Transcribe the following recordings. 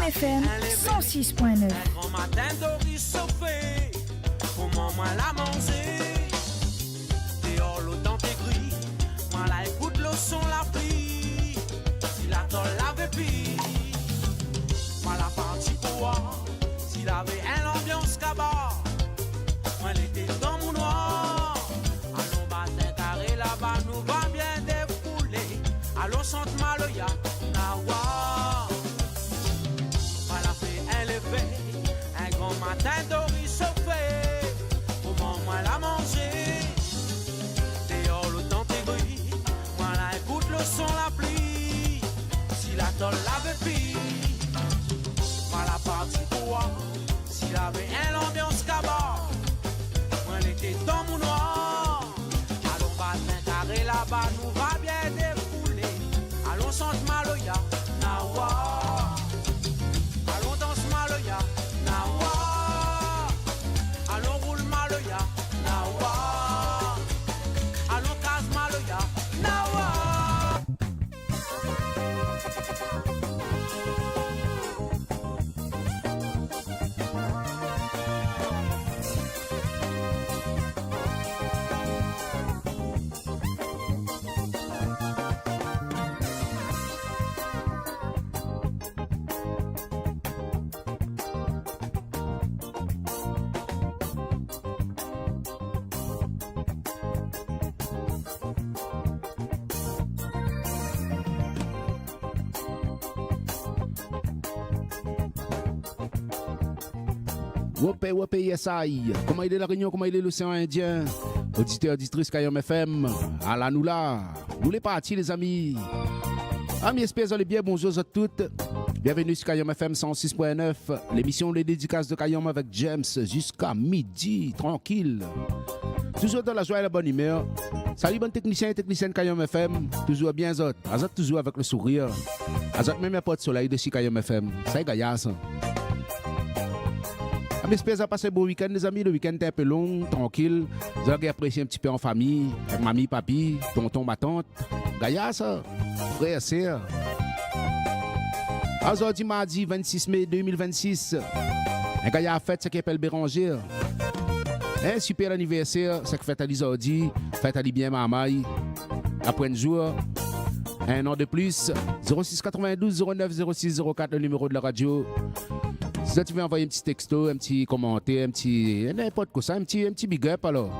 FM 106.9. Grand matin d'Ori sauvé, comment moi la manger? Dehors l'eau dans tes gris, moi la écoute l'eau son la pluie. Si la tol l'avait pris, moi la partie pour voir. S'il avait une ambiance cabas, moi l'étais dans mon noir. Allons matin carré là-bas, nous va bien défouler. Allons Sante Maloya, Nawa. Un grand matin d'Ori sauvé, comment moi la manger? Dehors le temps est gris, moi la écoute le son la pluie. Si la tol l'avait pris, moi la partie pour voir. S'il avait une ambiance cabas, moi l'étais dans mon noir. Allons matin carré là-bas, nous va bien défouler. Allons Sante Maloya, Nawa. Wopé, yes I. Comment il est la Réunion, comment il est l'océan Indien? Auditeurs, auditrices, Kayom FM. Allah nous là. Nous les partis, les amis. Amis, espèces, allez bien, bonjour à toutes. Bienvenue sur Kayom FM 106.9. L'émission Les Dédicaces de Kayom avec James jusqu'à midi, tranquille. Toujours dans la joie et la bonne humeur. Salut, bon technicien et technicienne Kayom FM. Toujours bien, Azot. Azot toujours avec le sourire. Azot même un pas de soleil de Kayom FM. Ça y est, gaillasse. J'espère que vous avez passé un beau week-end, les amis. Le week-end était un peu long, tranquille. Vous avez apprécié un petit peu en famille, avec mamie, papi, tonton, ma tante. Gaïa, ça. Frère, sœur. Aujourd'hui, mardi 26 mai 2026. Un Gaïa a fête, ce qui appelle Béranger. Un super anniversaire, c'est que fête à l'Isordi, fête à l'Ibien Mamaï. Après un jour, un an de plus. 06 92 09 06 04, le numéro de la radio. Si tu veux envoyer un petit texto, un petit commentaire, un petit n'importe quoi ça, un petit big up alors.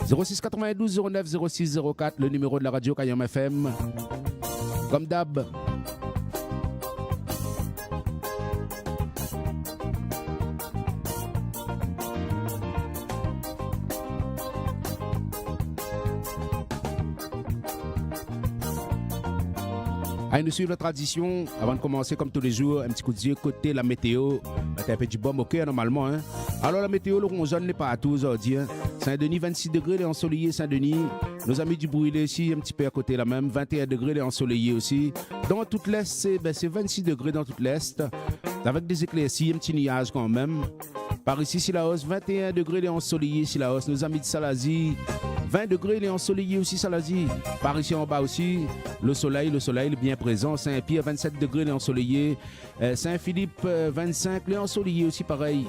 06 92 09 06 04, le numéro de la radio Kayom FM. Comme d'hab. À nous suivre la tradition, avant de commencer comme tous les jours, un petit coup de yeux côté la météo. C'est un peu du bon au cœur normalement. Hein. Alors la météo, le rongeonne n'est pas à tout aujourd'hui. Hein. Saint-Denis, 26 degrés, les ensoleillés Saint-Denis. Nos amis du Brûlé ici, un petit peu à côté là même, 21 degrés, les ensoleillés aussi. Dans toute l'Est, c'est 26 degrés dans toute l'Est. Avec des éclaircies, un petit nuage quand même. Par ici, Silaos, 21 degrés, les ensoleillés Silaos. Nos amis de Salazie, 20 degrés, les ensoleillés aussi Salazie. Par ici en bas aussi, le soleil bien présent. Saint-Pierre, 27 degrés, les ensoleillés. Saint-Philippe, 25, les ensoleillés aussi pareil.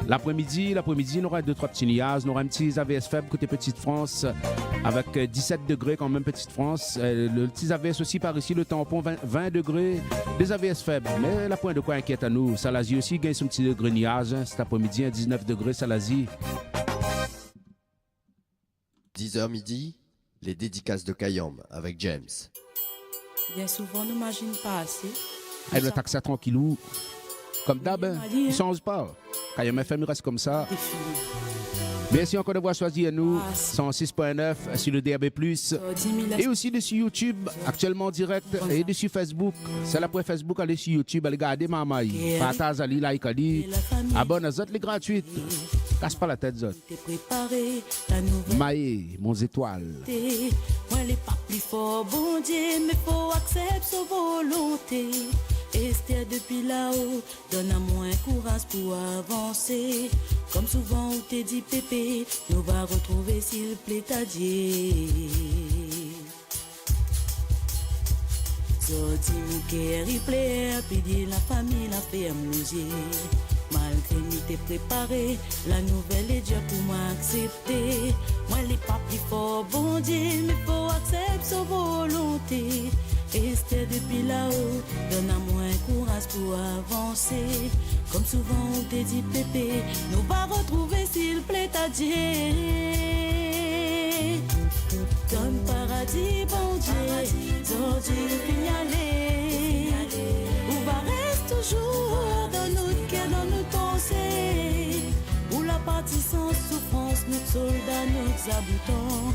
L'après-midi, on aura 2-3 petits nuages. On aura un petit AVS faible côté Petite France avec 17 degrés quand même Petite France. Le petit AVS aussi par ici, le tampon 20 degrés. Des AVS faibles. Mais la pointe de quoi inquiète à nous. Salazie aussi gagne son petit degré nuage. Hein, cet après-midi, 19 degrés Salazie. 10h midi, les dédicaces de Kayom avec James. Bien souvent, on n'imagine pas assez. Elle le taxe tranquillou. Comme d'hab, il ne change pas. Kayom FM reste comme ça. Merci encore d'avoir choisi à nous 106.9 sur le DAB+. Et aussi dessus YouTube, actuellement en direct, et dessus Facebook. C'est la pour Facebook, allez sur YouTube, allez regarder Mamaï. Partage, allez, like, allez. Abonne à Zot, les gratuites. Casse pas la tête, Zot. Maïe, mon étoile. Moi, les pas plus fort, bon Dieu, mais faut accepter sa volonté. Esther depuis là-haut, donne à moi un courage pour avancer. Comme souvent on te dit pépé, nous va retrouver s'il plaît à Dieu. Sorti mon cœur il plaît, puis la famille la fait amuser. Malgré nous t'es préparé, la nouvelle est dure pour m'accepter. Moi les pas plus fort, bon Dieu, mais faut accepter sa volonté. Rester depuis là-haut, donne à moi un courage pour avancer. Comme souvent on te dit pépé, nous va retrouver s'il plaît à Dieu. Donne paradis, bon Dieu, sortir signaler. On va rester toujours dans notre cœur, dans notre pensée. Où la partie sans souffrance, notre soldat, nos aboutants.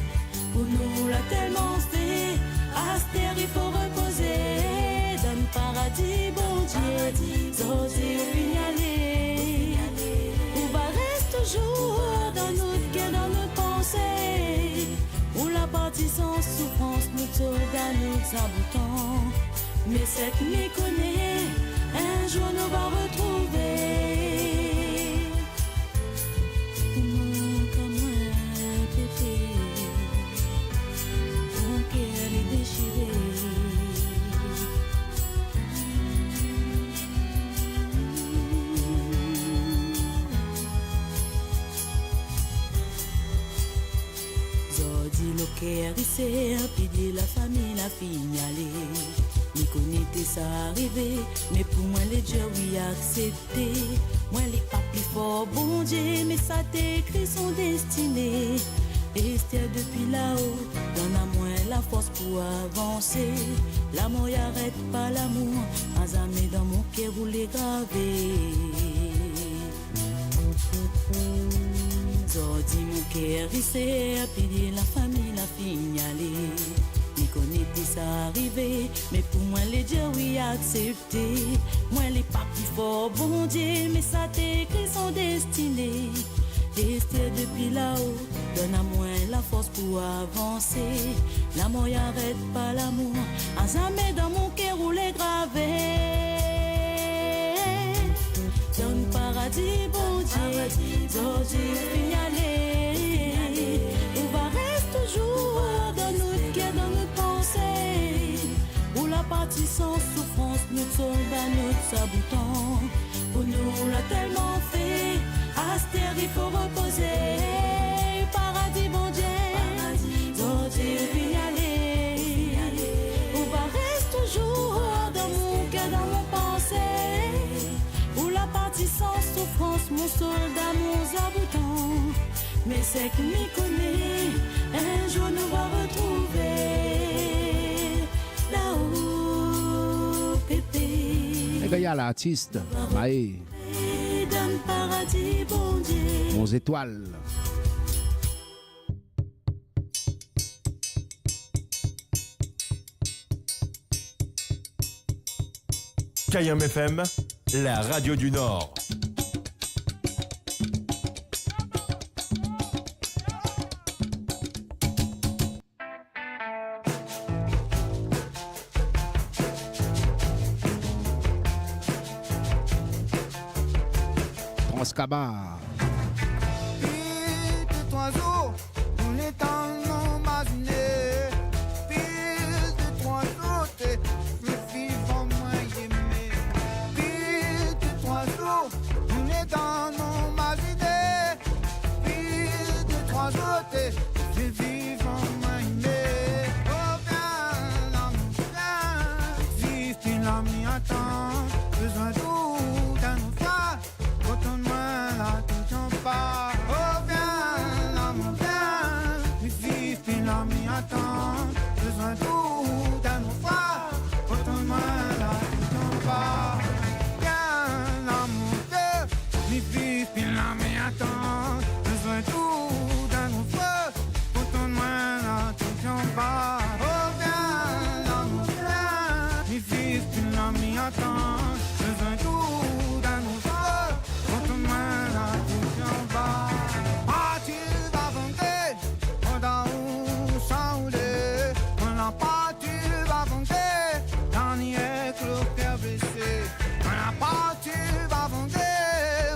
Pour nous l'a tellement fait, à cette terre il faut reposer. Donne paradis, bon Dieu, sortir signaler. On va rester toujours dans notre cœur, dans notre pensée. Où la partie sans souffrance, notre soldat, nous aboutons. Mais c'est qui m'y connaît, un jour nous va retrouver. Mon camarade pépé, mon cœur est déchiré. Le cœur ici, puis la famille la signalé. Ni connaissez ça arrivé, mais pour moi les dieux oui accepté. Moi les pas plus fort, bon Dieu, mais ça t'écrit son destinée. Rester depuis là-haut, donne à moi la force pour avancer. L'amour y arrête pas l'amour, azamé dans mon cœur vous les gravez. Zordi mon cœur ici, puis la famille la signalé. Ni connaissez ça arrivé, mais pour moi les dieux oui accepté. Moi les pas plus fort, bon Dieu, mais ça t'écrit son destinée. Rester depuis là-haut, donne à moi la force pour avancer. L'amour y arrête pas l'amour, à jamais dans mon cœur où les gravés. Donne paradis, bon Dieu, Zordi signaler. On va rester toujours dans notre cœur, dans notre pensée. Où la partie sans souffrance, notre soldat, notre sabotant. Pour nous l'a tellement fait, à cette terre il faut reposer. Paradis, bon Dieu, Zordi signaler. On va rester toujours dans mon cœur, dans mon pensée. Où la partie sans souffrance, mon soldat, mon aboutant. Mais c'est qui m'y connaît, un jour nous va retrouver. Là-haut, pépé. Les gars, il y a l'artiste, Maë, Donne paradis, bon Dieu. Mon étoile. KM FM, la radio du Nord. Transcabar. Petit oiseau, on est en imaginé. Petit oiseau, t'es le vivant moins aimé. Petit oiseau, on est en imaginé. Petit oiseau, t'es le vivant moins aimé. Oh bien, l'amour, bien, vive puis l'ami attend. Besoin d'où d'un phare. Retourne-moi là, tout en bas. Oh viens, l'amour viens. Mais vive, puis l'ami attend. Besoin d'où d'un phare. Retourne-moi là, tout en bas. Viens, l'amour viens. Mais vive, puis l'ami attend. Besoin d'où d'un phare. Retourne-moi là, tout en bas. Oh viens, l'amour viens. Mais vive, puis l'ami attend. Besoin d'où d'un phare. Retourne-moi là, tout en bas. Ah, tu vas vanter, on a où ça ou deux. On n'a pas, tu vas vanter, dernier clou cœur blessé. On n'a pas, tu vas vanter,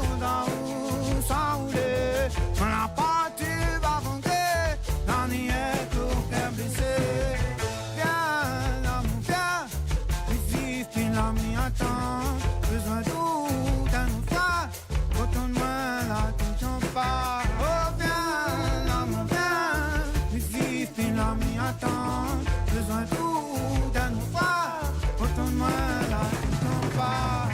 on a où ça ou deux. On n'a pas, tu vas vanter, dernier clou cœur blessé. Viens, l'amour, viens, vivre, puis là, m'y attend. Besoin tout d'un ouvrage. Retourne-moi là, t'entends pas. Oh, viens, là, mon viens. M'y vivre, puis là, m'y attend. Besoin tout d'un ouvrage. Retourne-moi là, t'entends pas.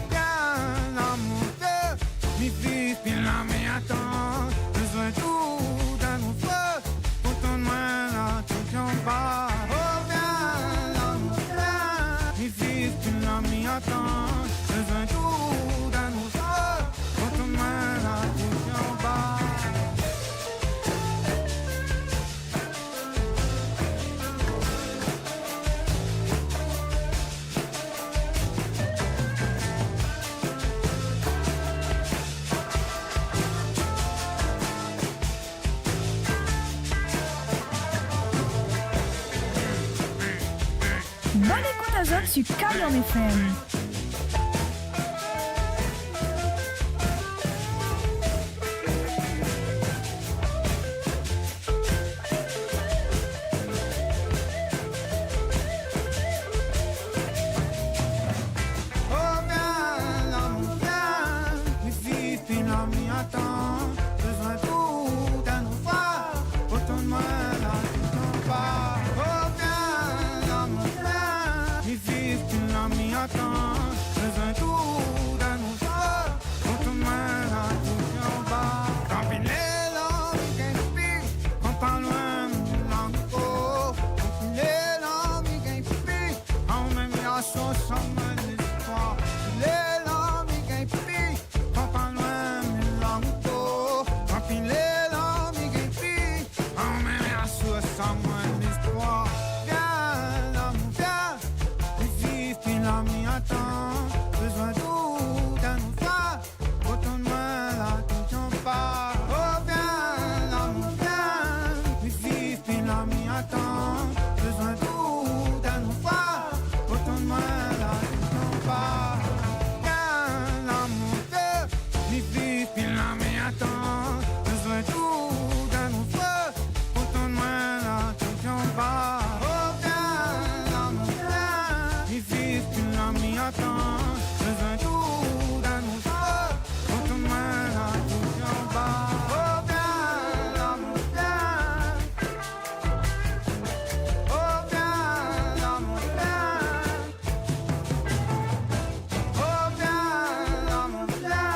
Viens, là, mon vieux. M'y vivre, puis là, m'y attend. Besoin tout d'un ouvrage. Retourne-moi là, t'entends pas. Oh, viens, là, mon vieux. M'y vivre, puis là, m'y attend. Besoin tout d'un ouvrage. Retourne-moi là, t'entends pas. Bonne écoute à Zod sur Kayon FM. Oh, viens, là, mon viens. M'y vivre, puis là, m'y attend. Besoin tout d'un ouvrage. Retourne-moi là, t'entends pas. Oh, viens, là, mon viens. M'y vivre, puis là, m'y attend. Besoin tout d'un ouvrage. Retourne-moi là, t'entends pas. Campiner, là, m'y gagne, quand pas loin, m'y l'enco. Campiner, là, m'y gagne, en même la sauce, en même l'espoir. Les lames, m'y gagne, quand pas loin, m'y l'enco. Campiner, là, m'y gagne, en même la sauce, en même l'espoir. Viens, là, mon viens, m'y vivre, puis là, m'y attend. Besoin tout d'un ouvrage. Retourne-moi là, t'entends pas. Oh, viens, là, mon viens, m'y vivre, puis là, m'y attend. Besoin tout d'un ouvrage. Retourne-moi là, t'entends pas. Viens, là, mon vieux, m'y vivre, puis là, m'y attend. Besoin tout d'un ouvrage. Retourne-moi là, t'entends pas. Oh, viens, là, mon vieux, m'y vivre, puis là, m'y attend. Besoin tout d'un ouvrage. Retourne-moi là, t'entends pas. Oh, viens, là, mon vieux. Oh, viens, là, mon vieux. Oh, viens, là, mon vieux.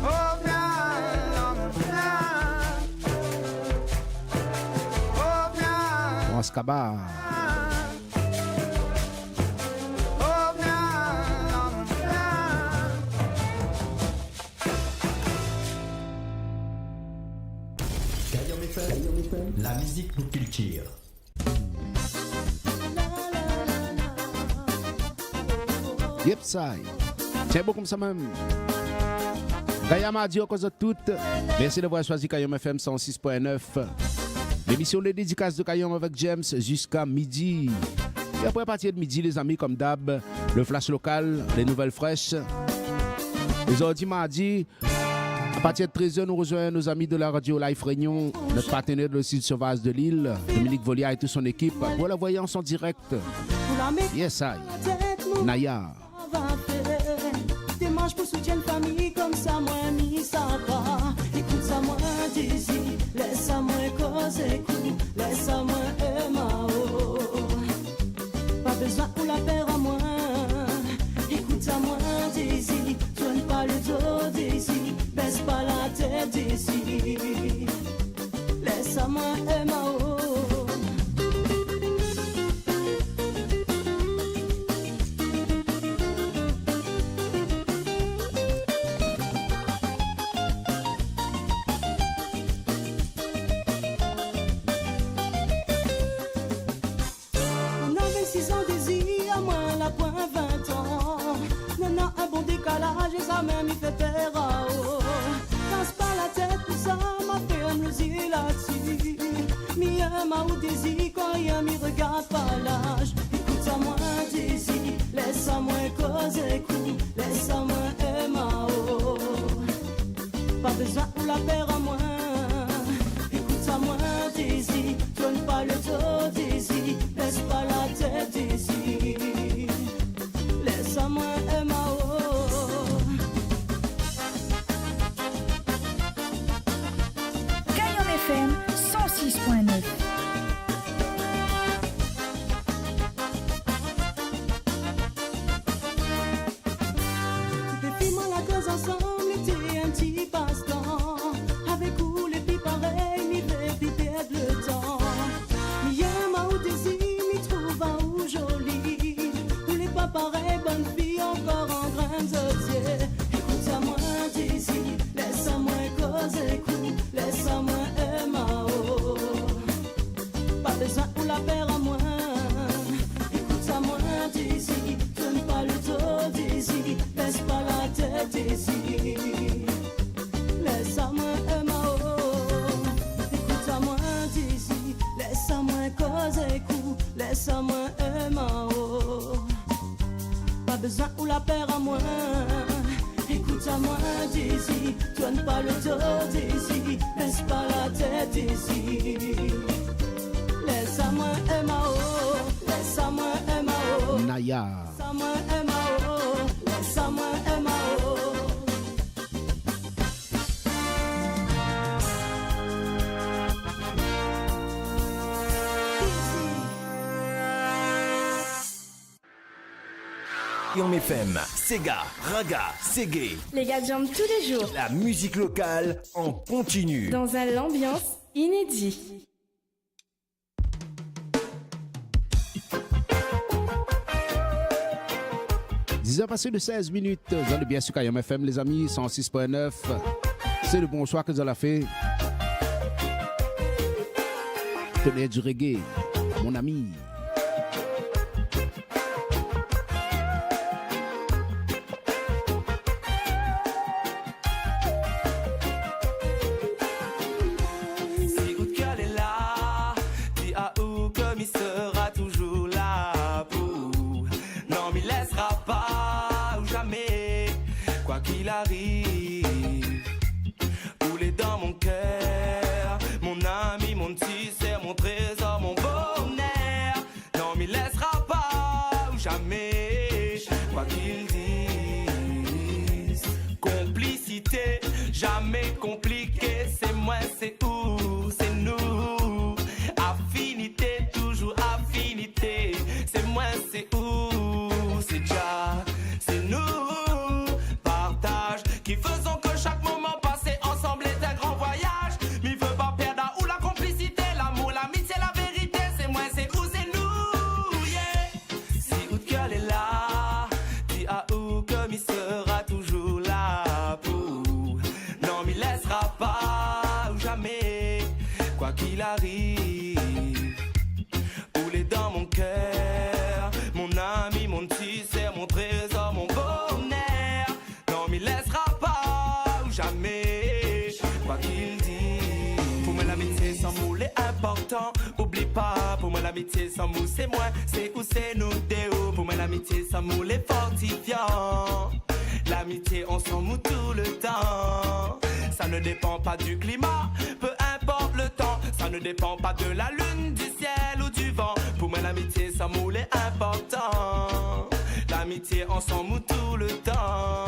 Oh, viens, là, mon vieux. Oh, viens, Waskaba. oh, viens, là, mon vieux. Kayon FM, la musique nous culture. Yep, ça. C'est beau comme ça même. Kayam a dit à cause de tout. Merci d'avoir choisi Kayam FM 106.9. L'émission des dédicaces de Kayam avec James jusqu'à midi. Et après, à partir de midi, les amis, comme d'hab, le flash local, les nouvelles fraîches. Aujourd'hui, mardi, à partir de 13h, nous rejoignons nos amis de la radio Life Réunion, notre partenaire de site sauvage de Lille, Dominique Volia et toute son équipe, pour la voyance en direct. Yes, I. Naya. Démarche pour soutien de famille comme ça, moi, ni ça va. Écoute ça, moi, désir. Laisse ça, moi, cause écoute. Laisse ça, moi, MAO. Pas besoin pour la paire à moi. Écoute ça, moi, désir. Tourne pas le dos, désir. Baisse pas la tête, désir. Laisse ça, moi, MAO. Même il fait peur à haut. Casse pas la tête pour ça, ma ferme le zier là-dessus. Mi ma ou désir quand rien m'y regarde pas l'âge. Écoute ça moi désir, laisse ça moi cause écoute, laisse ça moi MAO. Pas besoin pour la paire à moi. Écoute ça moi désir, tourne pas le dos désir, laisse pas la tête désir. besoin ou la peur à moi. Écoute à moi, Daisy, tourne pas le dos, Daisy, baisse pas la tête, Daisy. Laisse-moi M.A.O. Laisse-moi M.A.O. Naya. Laisse-moi M.A.O. Laisse-moi M.A.O. Guillaume FM, Sega, Raga, Ségué. Les gars jambent tous les jours. La musique locale en continu. Dans un ambiance inédit. Dix heures passées de 16 minutes. Vous allez bien sur Kayam FM, les amis, 106.9. C'est le bonsoir que vous avez fait. Tenez du reggae, mon ami. Jamais compliqué, c'est moi, c'est où, c'est nous. Affinité, toujours affinité. C'est moi, c'est où, c'est déjà, c'est nous. Partage qui faisons que chaque moment passé ensemble est un grand voyage. Mais veut pas perdre où la complicité, l'amour, l'amitié, la vérité. C'est moi, c'est où, c'est nous, yeah. Si où qu'elle est là, dis à où comme il sera toujours là pour. Il laissera pas ou jamais, quoi qu'il arrive. Roulé dans mon cœur, mon ami, mon petit c'est mon trésor, mon bonheur. Non, il laissera pas ou jamais, quoi qu'il dise. Pour moi l'amitié sans moule est important. Oublie pas, pour moi l'amitié sans moule c'est moi, c'est où c'est nous Théo. Pour moi l'amitié sans moule est fortifiant. L'amitié on s'en moue tout le temps. Ça ne dépend pas du climat, peu importe le temps. Ça ne dépend pas de la lune, du ciel ou du vent. Pour moi l'amitié ça moule est important. L'amitié on s'en moue tout le temps.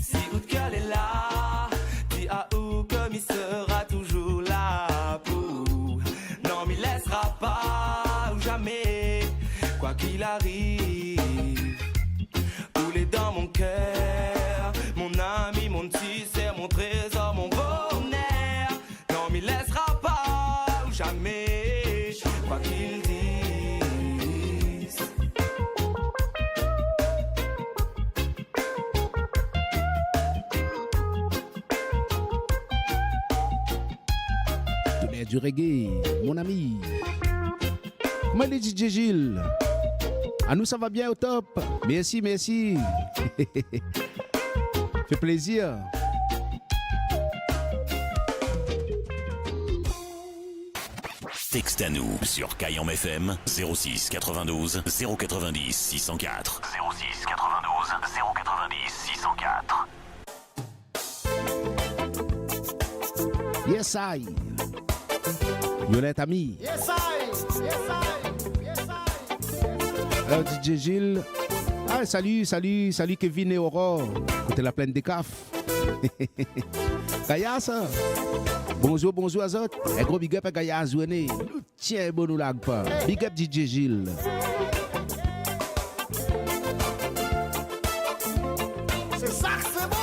Si où qu'elle est là, dis à où comme il sera toujours là pour. Non il laissera pas ou jamais, quoi qu'il arrive. Rouler dans mon cœur, mon ami, mon petit c'est mon trésor, mon bonheur. Non il laissera pas ou jamais, quoi qu'il dise. Tenez du reggae, mon ami. Comment est DJ Gilles? À nous ça va bien au top. Merci, merci. Fait plaisir. Texte à nous sur Kayam FM 06 92 090 604. 06 92 090 604. Yes, I. Violette Ami. Yes, I. Yes, I. Yes, I. Alors, DJ Gilles. Ah, salut Kevin et Aurore. Côté la plaine des CAF. Kaya, ça. Bonjour Azot. Un gros big up à Kaya Azouene. Tiens, bon nous lag pas. Big up DJ Gilles. C'est ça, c'est bon.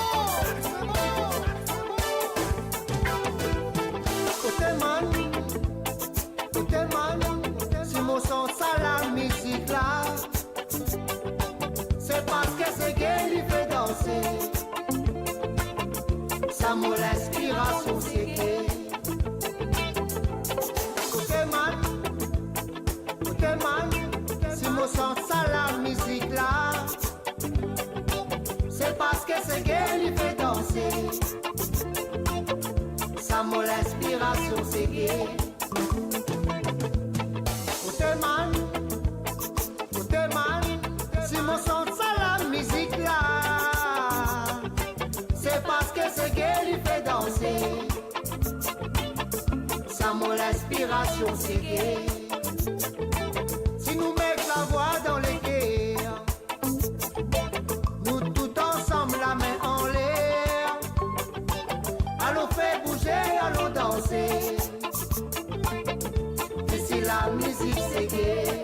Côté man, si mon son ça la musique là. C'est parce que c'est gay lui fait danser. Ça me l'inspiration c'est gay. Côté man, si mon son ça la musique là. C'est parce que c'est gay lui fait danser. Ça me l'inspiration c'est gay. Côté man, si mon l'inspiration c'est gay. Si nous mettons la voix dans les guerres, nous tout ensemble la main en l'air, allons faire bouger, allons danser. Et si la musique c'est gay,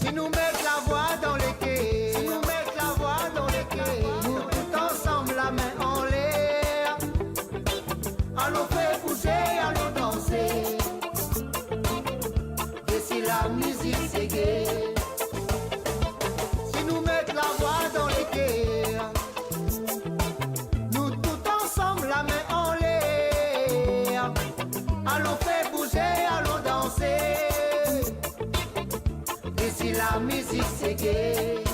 si nous mettons la voix dans les quais, si nous mettons la voix dans les quais, nous tout ensemble la main en l'air, allons faire bouger, allons danser. Et si la musique c'est gay, si nous mettons la voix dans les quais, nous tout ensemble la main en l'air, allons faire bouger, allons danser. Et si la musique c'est gay,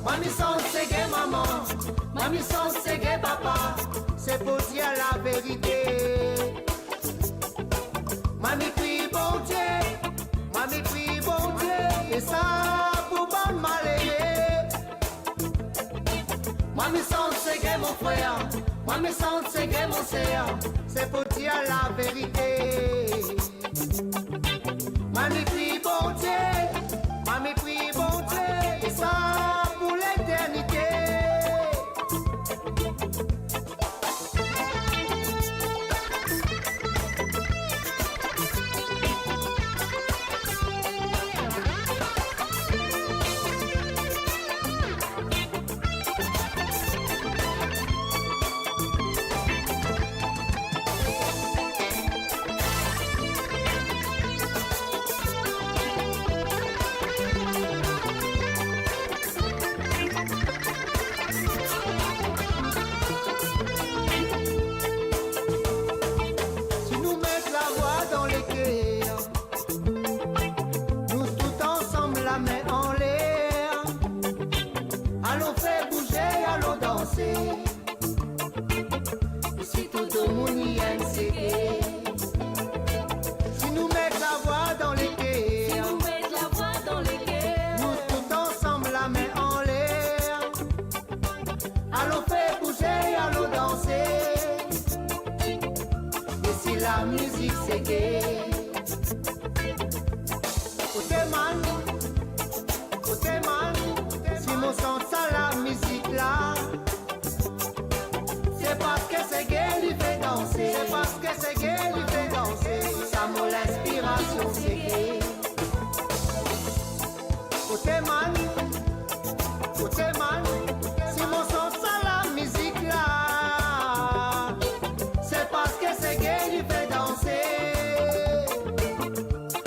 mamie son c'est gay maman, mamie son c'est gay papa, c'est pour dire la vérité. Mamie prie bon Dieu, mamie prie bon Dieu, et ça pour bon malheureux. Mamie son c'est gay mon frère, mamie son c'est gay mon sœur, c'est pour dire la vérité. Mamie prie bon Dieu, mamie prie bon Dieu, et ça pour l'éternité. Si nous mettons la voix dans les cœurs, nous tout ensemble la main en l'air, allons faire bouger, allons danser. Et si tout le monde y aime, c'est gay. Si nous mettons la voix dans les cœurs, si nous mettons la voix dans les cœurs, nous tout ensemble la main en l'air, allons faire bouger, allons danser. Et si la musique c'est gay, côté man, si mon sens à la musique là, c'est parce que c'est gay, lui fait danser, c'est parce que c'est gay, lui fait danser, ça mon l'inspiration c'est gay. Côté man, si mon sens à la musique là, c'est parce que c'est gay, lui fait danser,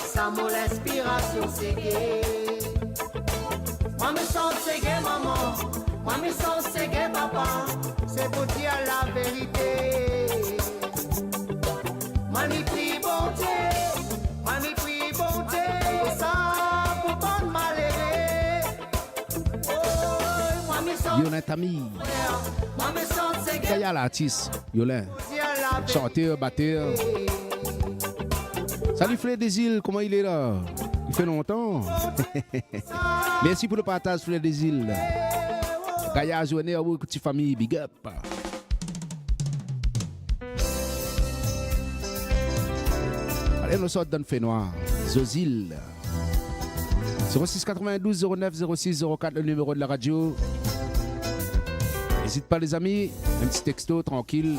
ça mon l'inspiration c'est gay. Moi me sens c'est gay maman, moi me sens c'est gay papa, c'est pour dire la vérité. Mamie prie bon Dieu, mamie prie bon Dieu, et ça pour pas malheureux. Oh, moi me sens Yolin Tami, moi me sens c'est gay, Kaya l'artiste, Yolin, dire la vérité. chanteur, batteur. Salut Fleur des Îles, comment il est là? Il fait longtemps. Merci pour le partage Fleur des Îles. Kaya journée à vous, petite famille, big up. Allez, nous sortons dans le fait noir. Zozil. 06 92 09 06 04, le numéro de la radio. N'hésite pas les amis, un petit texto tranquille.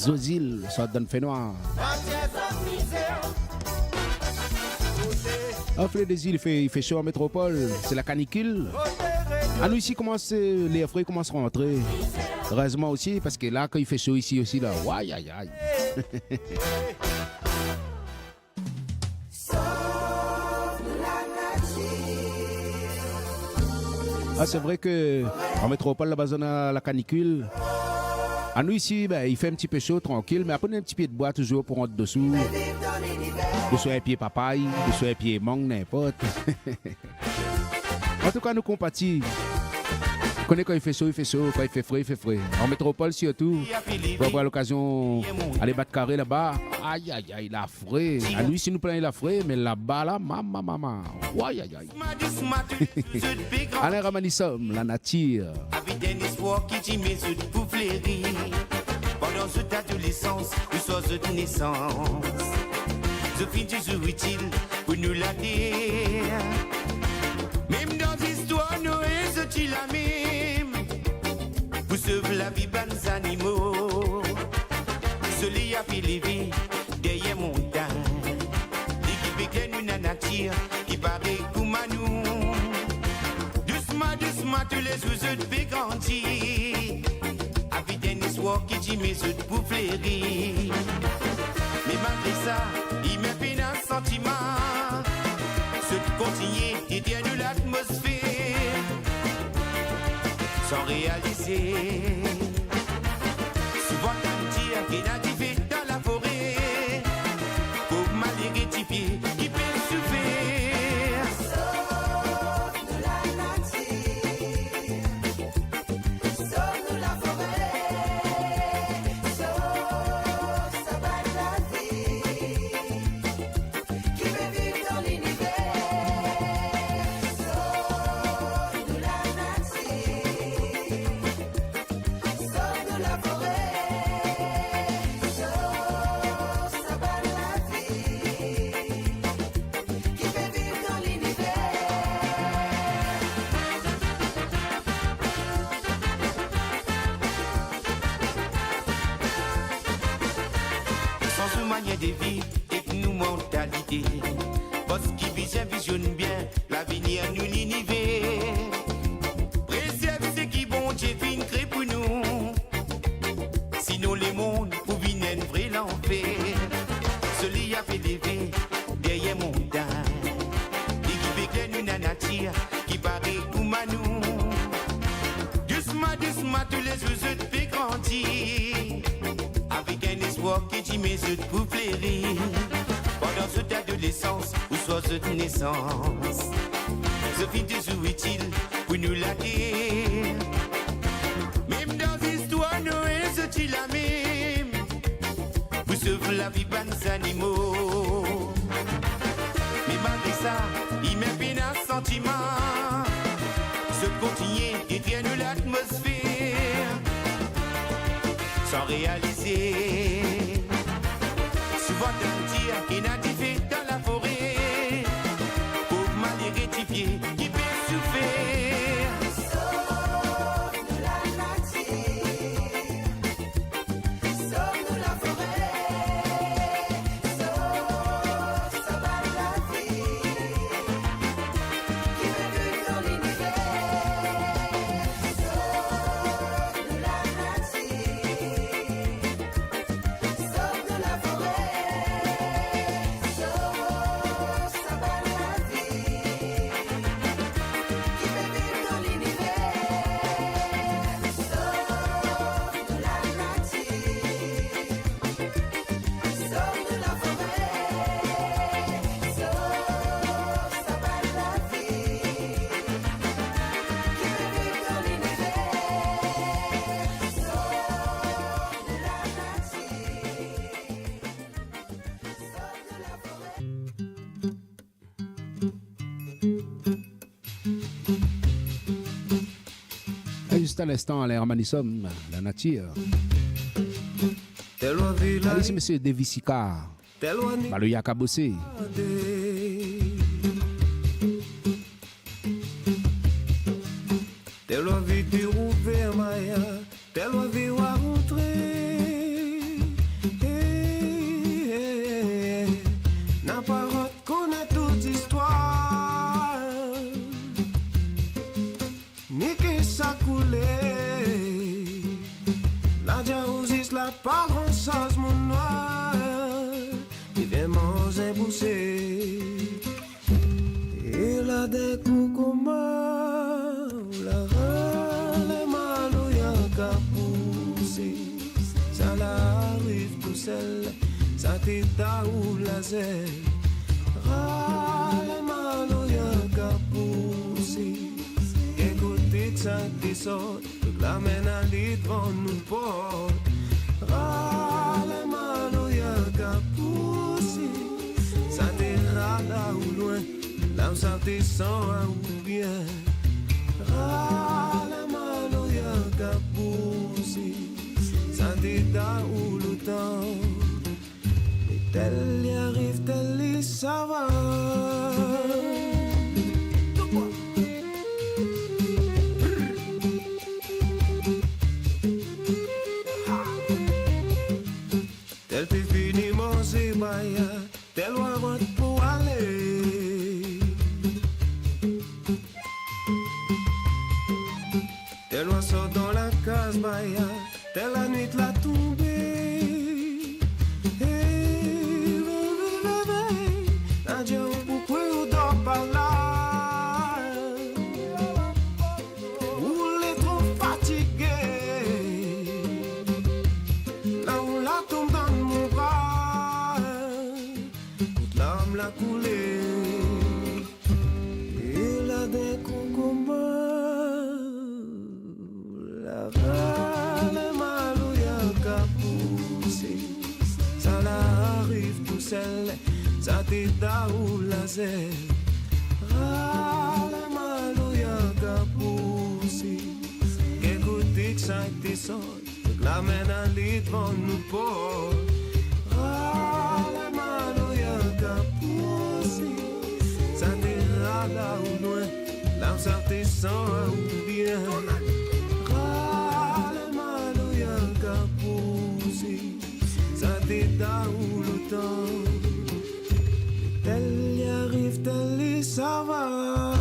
Zozil, ça donne fait noir. Enflé des îles, il fait chaud en métropole, c'est la canicule. À nous ici, les frais commencent à rentrer. Heureusement aussi, parce que là, quand il fait chaud ici aussi, là, aïe aïe aïe. Ah, c'est vrai que en métropole, là-bas, on a la canicule. À nous ici, ben, il fait un petit peu chaud, tranquille, mais après, on a un petit pied de bois toujours pour rentrer dessous. Dessous un pied papaye, dessous un pied mangue, n'importe. En tout cas, nous compatissons. On connaît quand il fait chaud, quand il fait frais, il fait frais. En métropole surtout, pour avoir l'occasion d'aller battre carré là-bas, aïe aïe aïe, la frais. À nous ici, nous prenons la frais, mais là-bas, là, maman, aïe aïe aïe. Alain Ramanissom, la nature. Avec des histoires qui t'y met sur pour fleurir. Pendant cette adolescence, ou soit cette naissance. Je finis toujours utile pour nous la dire. Même dans l'histoire, Noé, c'est la même. Pour sauver la vie, des animaux. Celui a fait lever derrière montagne. L'équipe est nous, la nature, qui paraît comme à nous. Doucement, tous les jours, je vais grandir. Avec des histoires qui t'y met sur pour fleurir. Mais malgré ça, il me fait un sentiment. Ce continuer et dire de l'atmosphère sans réaliser. Souvent t'as dire qu'il a dit fait dans la forêt pour mal rectifier qui peut souffrir. Sauf de la nature, sauf de la forêt, sauf ça va de la vie qui veut vivre dans l'univers. Des vies et nous mentalité. Parce qui visionne bien l'avenir nous l'univers. Préserve ce qui bon Dieu fin crée pour nous. Sinon les mondes pour venir un vrai l'enfer. Celui a fait lever derrière montagne. L'équipe éclaire nous la nature qui paraît comme à nous. Doucement tous les jours je te fais grandir. Avec un espoir qui t'y met sur pour fleurir. Pendant cette adolescence ou soit cette naissance. Je finis toujours utile pour nous la dire. Même dans l'histoire, Noé, c'est la même. Pour sauver la vie des animaux. Mais malgré ça, il me fait un sentiment. Ce continuer et dire nous l'atmosphère. Sans réaliser. Souvent d'un tir qui n'a dit fait dans la forêt. Pour mal rectifier qui peut souffrir. Sauf de la nature, sauf de la forêt, sauf ça va de la vie qui veut vivre dans l'univers. Sauf de la Juste à l'instant, Alain Ramanissom, la nature. Allez, c'est monsieur Davis Sicard. Le Yakabossé. Telo vi ti ruver maya, telo vi wa rentré. ça coulait. La jalousie, la pas grand chose, mon noir. Il vient manger pousser. Et la découcoma, la râle mal ou y'a qu'à pousser. Ça l'arrive tout seul, ça t'état ou la zèle. Râle mal ou y'a qu'à pousser. Écoutez que ça t'essort, toute la mène à lit devant nous porte. Râle mal ou y'a qu'à pousser. Ça t'ira là ou loin. Là où ça descend ou bien. Râle mal ou y'a qu'à pousser. Ça t'état ou le temps. Et tel y arrive, tel y ça va. Tel t'es fini manger baya. Tel ou avant pour aller. Tel oiseau dans la case baya, tel la nuit la tombée. Hey, Nadia, pourquoi on dort pas là? Vous l'êtes trop fatigué. Là où la tombe dans mon bras, toute l'âme l'a coulé. Et la déconcombre. Râle mal ou y'a qu'à pousser. Ça l'arrive tout seul, ça t'état ou la zèle. Râle mal ou y'a qu'à pousser. Écoutez que ça descend, la mène à lit devant nous porte. Râle mal ou y'a qu'à pousser. Ça t'ira là ou loin, là où ça descend ou bien. T'état ou le temps. Tel y arrive, tel y ça va.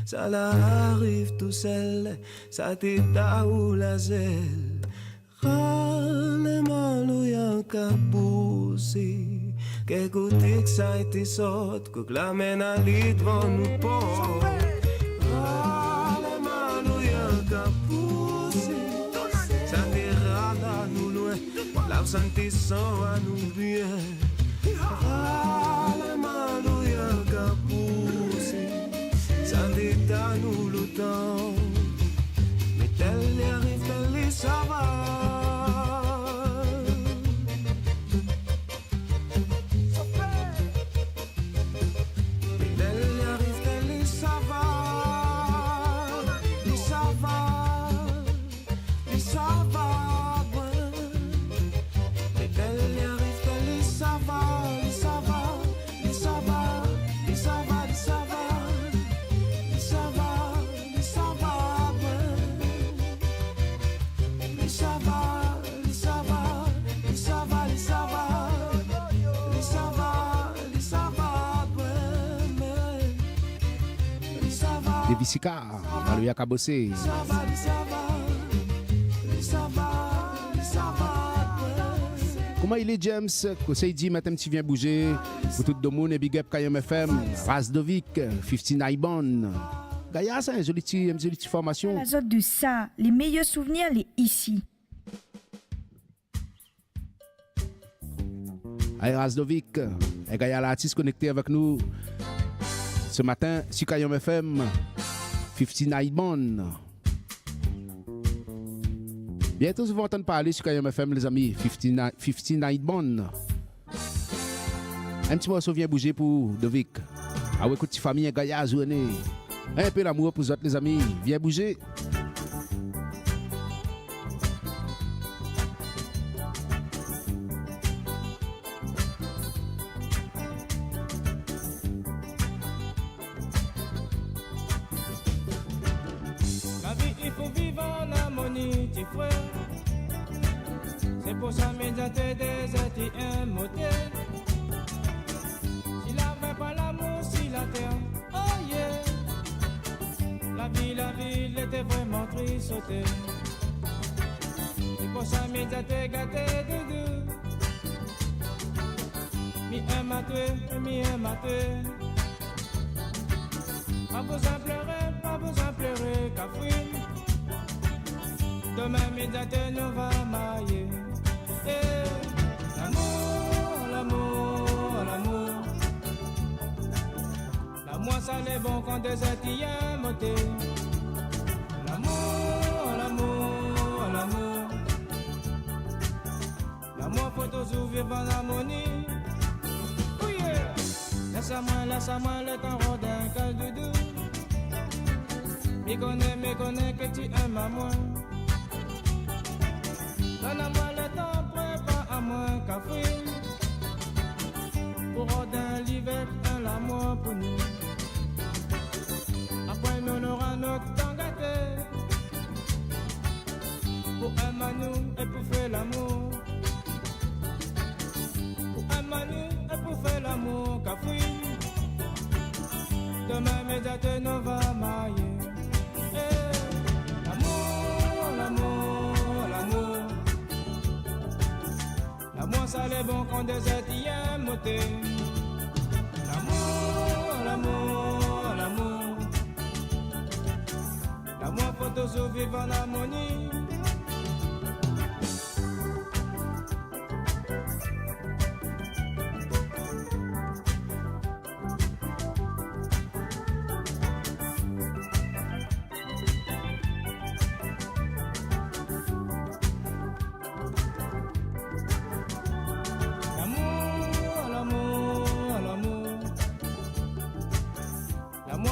Ça l'arrive tout seul, ça t'état ou la zèle. Râle mal ou y'a qu'à pousser. Qu'écoutez que ça a été sorte, que la mène à lit devant nous porte. Râle mal ou y'a qu'à pousser. Ça t'ira là nous loin, là où ça descend à nous bien. Râle mal ou y'a qu'à pousser. Ça détend nous le temps. Mais tel y arrive, tel y ça va. Mais tel y arrive, tel y ça va. Y ça va. Y ça va. Mais tel y arrive, tel y ça va. Y ça va. Y ça va. Y ça va. Y ça va. Visika, Malu Yakabose. Comment il est, James? Conseil dit, maintenant tu viens bouger. Pour tout le monde, big up Kayam FM, Razdovic, 59 Bon. Gaïa, c'est une jolie petite formation. La zone de ça, les meilleurs souvenirs, les ici. Aïe Razdovic, et Gaïa l'artiste connecté avec nous. Ce matin, sur Kayom FM, 59 Bond. Bientôt, vous allez entendre parler sur Kayom FM, les amis. 59 Bond. Un petit morceau vient bouger pour Dovic. Ah ouais, écoute, famille, un gars, un peu l'amour pour vous autres, les amis. Viens bouger. La vie, il faut vivre en harmonie, petit frère. C'est pour ça, médiateur des êtres un moteur. S'il avait pas l'amour, si la terre, oh yeah. La ville était vraiment triste. C'est pour ça, médiateur gâté de deux. Mi aime à tuer, mi aime à tuer. Pas besoin de pleurer, cafouine. Demain, médiateur nous va mailler. Eh, l'amour, l'amour, l'amour. L'amour, ça l'est bon quand des êtres montés. L'amour, l'amour, l'amour. L'amour, faut toujours vivre en harmonie. Oh yeah. Laisse-moi le temps rodin, cal doudou. Me connais que tu aimes à moi. Donne-moi le temps, prépare à moi, café. Pour rodin l'hiver, un l'amour pour nous. Après nous, on aura notre temps gâté. Pour aimer à nous et pour faire l'amour. Pour aimer à nous et pour faire l'amour, café. Demain, médiateur nous va mailler. L'amour, l'amour, l'amour. L'amour, ça l'est bon quand des êtres montés. L'amour, l'amour, l'amour. L'amour, faut toujours vivre en harmonie.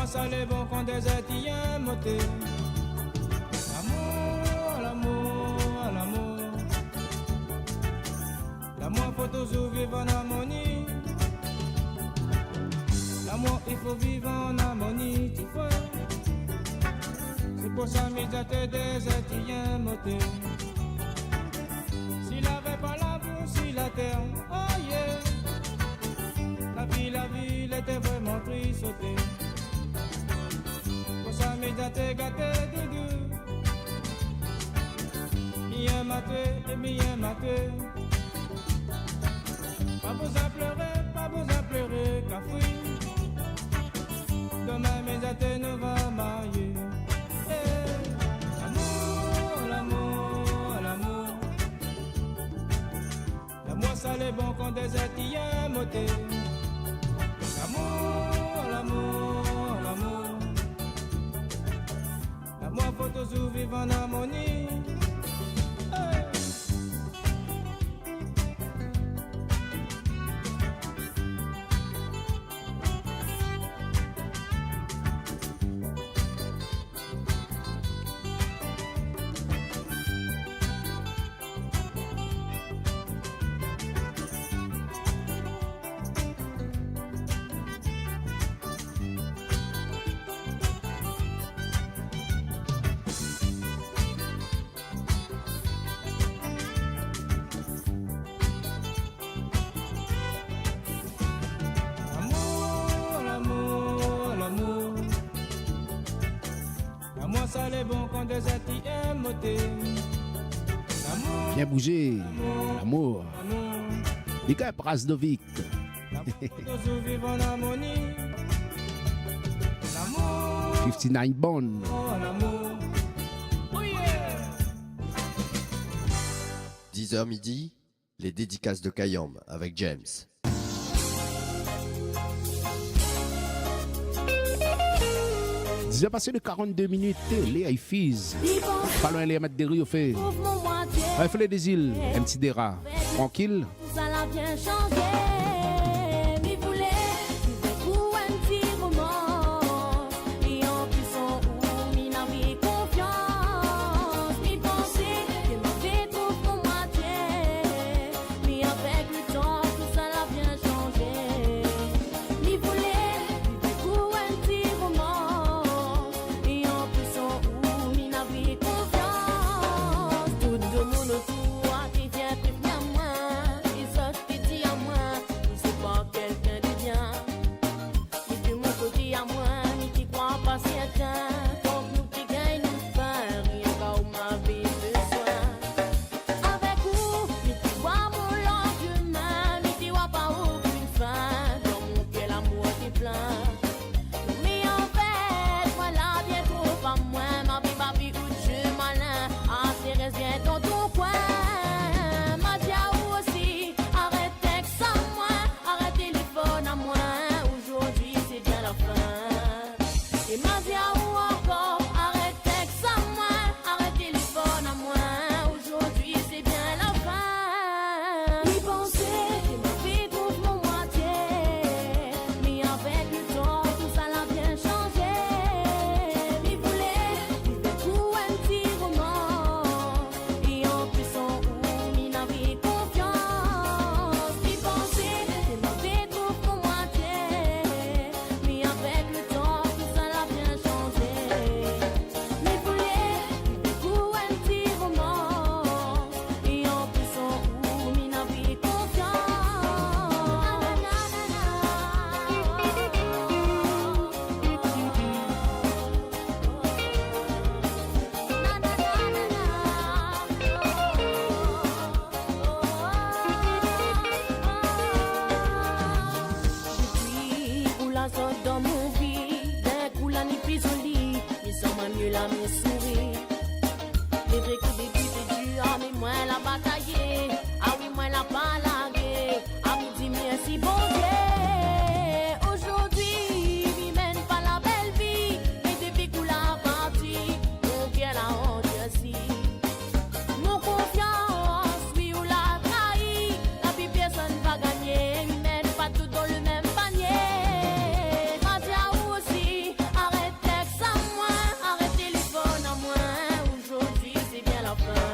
Ça l'est bon quand des êtres montés. L'amour, l'amour, l'amour. L'amour, faut toujours vivre en harmonie. L'amour, il faut vivre en harmonie, tu vois. C'est pour ça, médiateur des êtres montés. S'il avait pas l'amour, si la terre, oh yeah. La ville était vraiment triste. Médiateur gâté de deux. Mi aime à tuer et mi aime à tuer. Pas besoin de pleurer, cafouine. Demain, médiateur nous va marier. Eh, l'amour, l'amour, l'amour. L'amour, ça l'est bon quand des êtres montés. L'amour, l'amour, l'amour. Moi, faut toujours vivre en harmonie. Hey. Ça l'est bon quand des êtres montés. Viens bouger, l'amour. Les gars, Brasdovic. Toujours vivre en harmonie. L'amour. 59 Bond. L'amour. Oh yeah. 10h midi, les dédicaces de Kayom avec James. 10 heures passées de 42 minutes, les Haïfis. Pas loin les mettre des riz au fait. Il fallait des îles, un petit déra. Tranquille. Ça l'a bien changé. Mi voulait pour un petit moment. Et en plus on mi n'avait confiance. Mi pensait que ma vie pour mon moitié. Mais avec le temps tout ça l'a bien changé. Mi voulait pour un petit moment. Et en plus on mi n'avait confiance. Tout le monde autour a été bien prévenu à moi. Quelqu'un de bien, et de mon côté à moi, ni qui croit pas certain. Donc nous qui gagnons, nous pas rien qu'à où ma vie besoin. Avec vous, ni qui vois mon lendemain, ni qui vois pas aucune fin. Dans mon cœur, l'amour est plein. Mais en fait, moi là, bien trop pas moins. Ma vie, ma vie, coup de jeu malin. Ah, c'est reste bien dans ton coin. Ma diaou aussi, arrête avec ça, moi. À moi, aujourd'hui c'est bien la fin. Et ma vie à où encore, arrête avec ça, moi. Arrête téléphone à moi, aujourd'hui c'est bien la fin. Y penser que ma vie trouve mon moitié. Mais avec le temps, tout ça l'a bien changé. Mi voulait pour un petit roman. Et en plus on où mi n'avait confiance. Y penser que ma vie trouve mon moitié. Mais avec le temps, tout ça l'a bien changé. Mi voulait pour un petit roman. Et en plus on où mi n'avait confiance. Ou la sorte dans mon vie, d'un coup la ni plus jolie, mais sans moi mieux la me sourit. Les vrais coups de but c'est dur, ah mais moi la bataillé, ah oui moi la pas largué, ah me dit merci bon Dieu. Aujourd'hui, il mène pas la belle vie, mais depuis qu'on l'a parti, mon cœur la honte aussi. Mon confiance, oui ou la trahi, la vie personne va gagner, il mène pas tout dans le même panier. Arrête avec ça, moi, arrête téléphone à moi, aujourd'hui c'est bien la fin.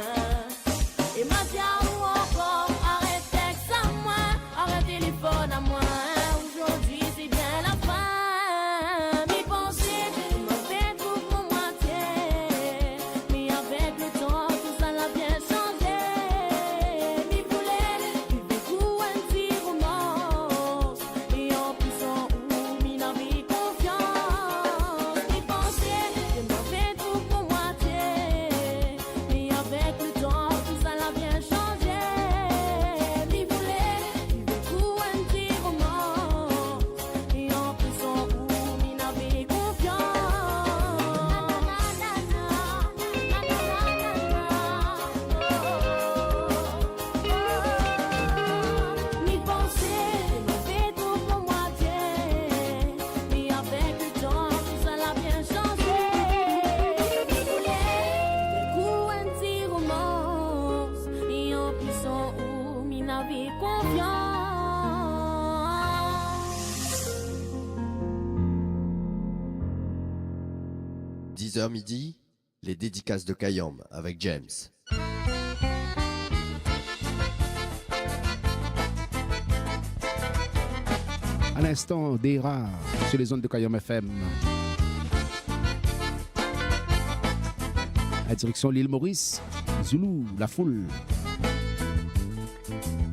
Et ma diaou encore, arrête avec ça, moi, arrête téléphone à moi, aujourd'hui c'est bien la fin. Mi pensée, ma vie trouve mon moitié, mais avec le temps, tout ça l'a bien changé. Mi voulait, pour un petit romance, et en plus en où mi n'avait confiance. Mi pensée, ma vie trouve mon moitié, mais avec le temps, tout ça l'a bien changé. Mi voulait, pour un petit romance, et en plus en où mi n'avait confiance. Mi pensée, ma vie trouve mon moitié, mais avec le temps, tout ça l'a bien changé. Mi voulait, pour un petit romance, et en plus en où mi n'avait confiance. 10h midi, les dédicaces de Kayam avec James. À l'instant, des rares sur les ondes de Kayam FM. À direction l'île Maurice, Zoulou, la foule.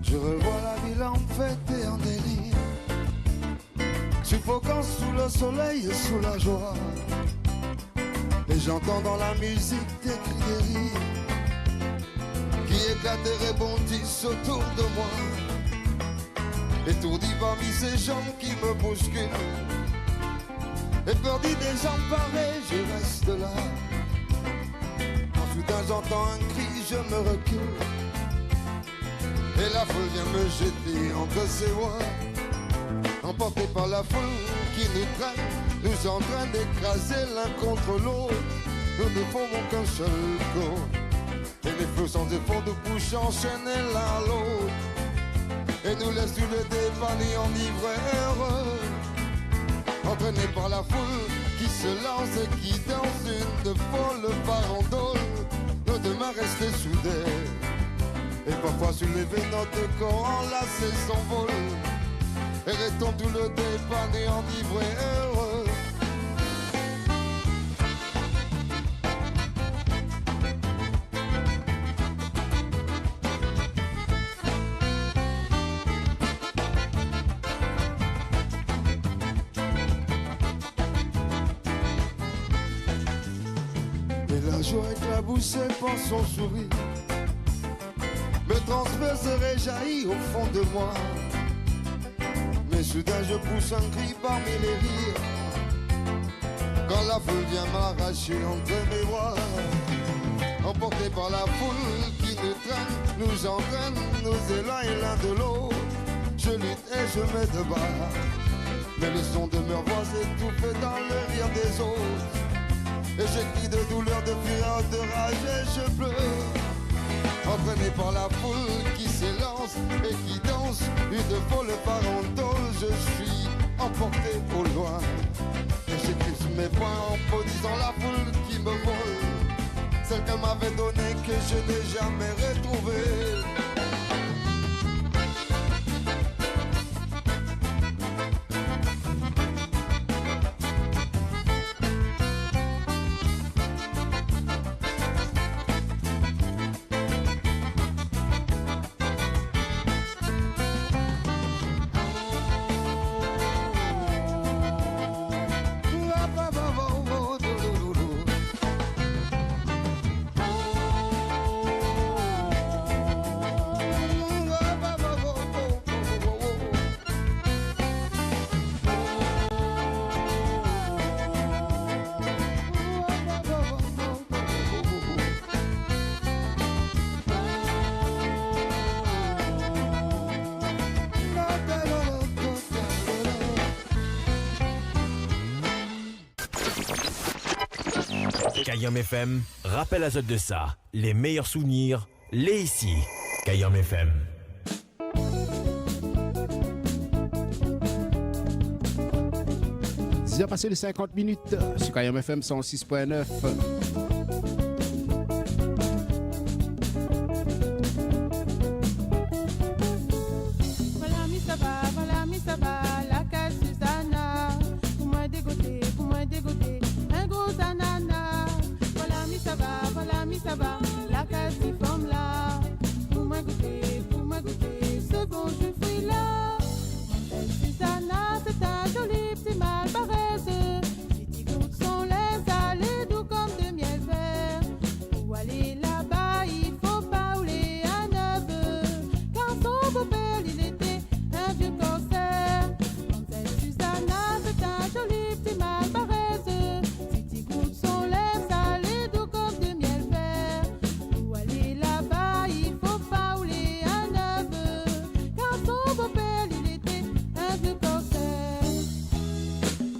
Je revois la ville en fête et en délire, suffocant sous le soleil et sous la joie. Et j'entends dans la musique des cris de rire qui éclatent et rebondissent autour de moi. Étourdi parmi ces gens qui me bousculent, éperdu désemparé, je reste là. Soudain j'entends un cri, je me recule, et la foule vient me jeter entre ses voix, emporté par la foule qui nous traîne. nous entraîne d'écraser l'un contre l'autre. Nous ne formons qu'un seul corps. Et les flots sans effort de bouche enchaînés l'un à l'autre. Et nous laissent tous les dévalis enivrés heureux. Entraînés par la foule qui se lance et qui danse une folle farandole. Nos deux mains restées soudées. Et parfois soulever notre corps enlacé s'envole. Et restons tout le dépanné enivré heureux. Et la joie éclaboussée par son sourire me transperce et réjaillit au fond de moi. Mais soudain je pousse un cri parmi les rires quand la foule vient m'arracher entre mes bras. Emporté par la foule qui nous traîne, nous entraîne, nous éloigne l'un de l'autre. Je lutte et je me débat, mais le son de mes voix s'étouffe dans le rire des autres. Et j'écris de douleur, de fureur, de rage et je pleure. Entraîné par la foule qui s'élance et qui danse une folle farandole, je suis emporté au loin. Et j'écris sur mes poings en maudissant la foule qui me vole, celle qu'elle m'avait donnée que je n'ai jamais retrouvée. Kayam FM, rappel à Zot de ça. Les meilleurs souvenirs, les ici. Kayam FM. Il a passé les 50 minutes sur Kayam FM 106.9. Voilà mi ça va, la casse Susanna. Pour moi dégoûté, un gros ananas. Voilà mi ça va, la casse du forme là. Pour moi goûter, ce bon jus fruit là. Susanna, c'est un joli petit mal paraisse. Si tu goûtes son lait salé doux comme de miel vert. Pour aller là-bas, il faut pas rouler un neveu. Car son beau-père, il était un vieux corsaire. Susanna, c'est un joli petit mal paraisse. Si tu goûtes son lait salé doux comme de miel vert. Pour aller là-bas, il faut pas rouler un neveu. Car son beau-père, il était un vieux corsaire.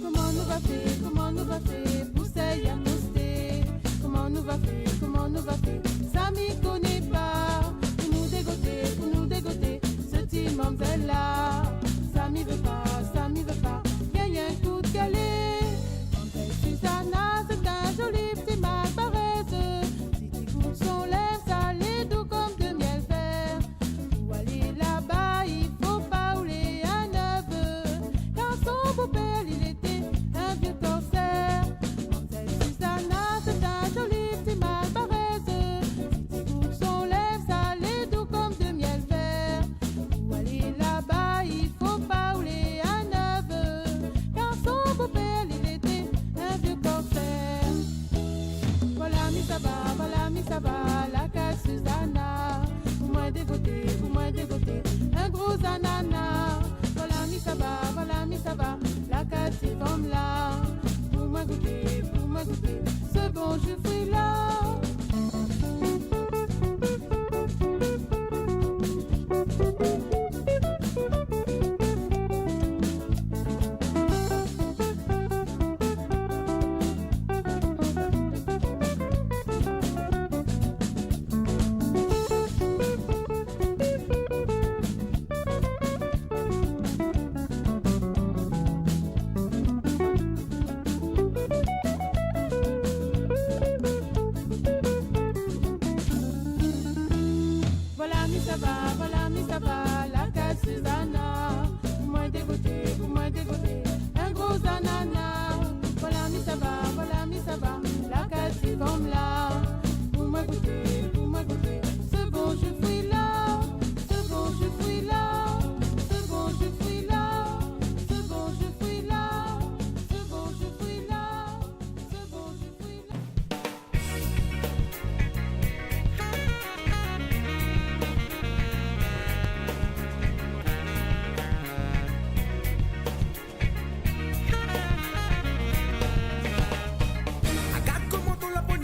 Comment nous va faire pour s'y accoster? Comment nous va faire, ça m'y connaît pas. Pour nous dégoter, ce petit mamzelle là. Ça m'y veut pas, y a un coup de galet. Susanna, c'est un joli petit mal paraisse. Si tu goûtes son lait salé doux comme de miel vert. Pour aller là-bas, il faut pas rouler un neveu. Car son beau-père, il était un vieux corsaire. Susanna, c'est un joli petit mal paraisse.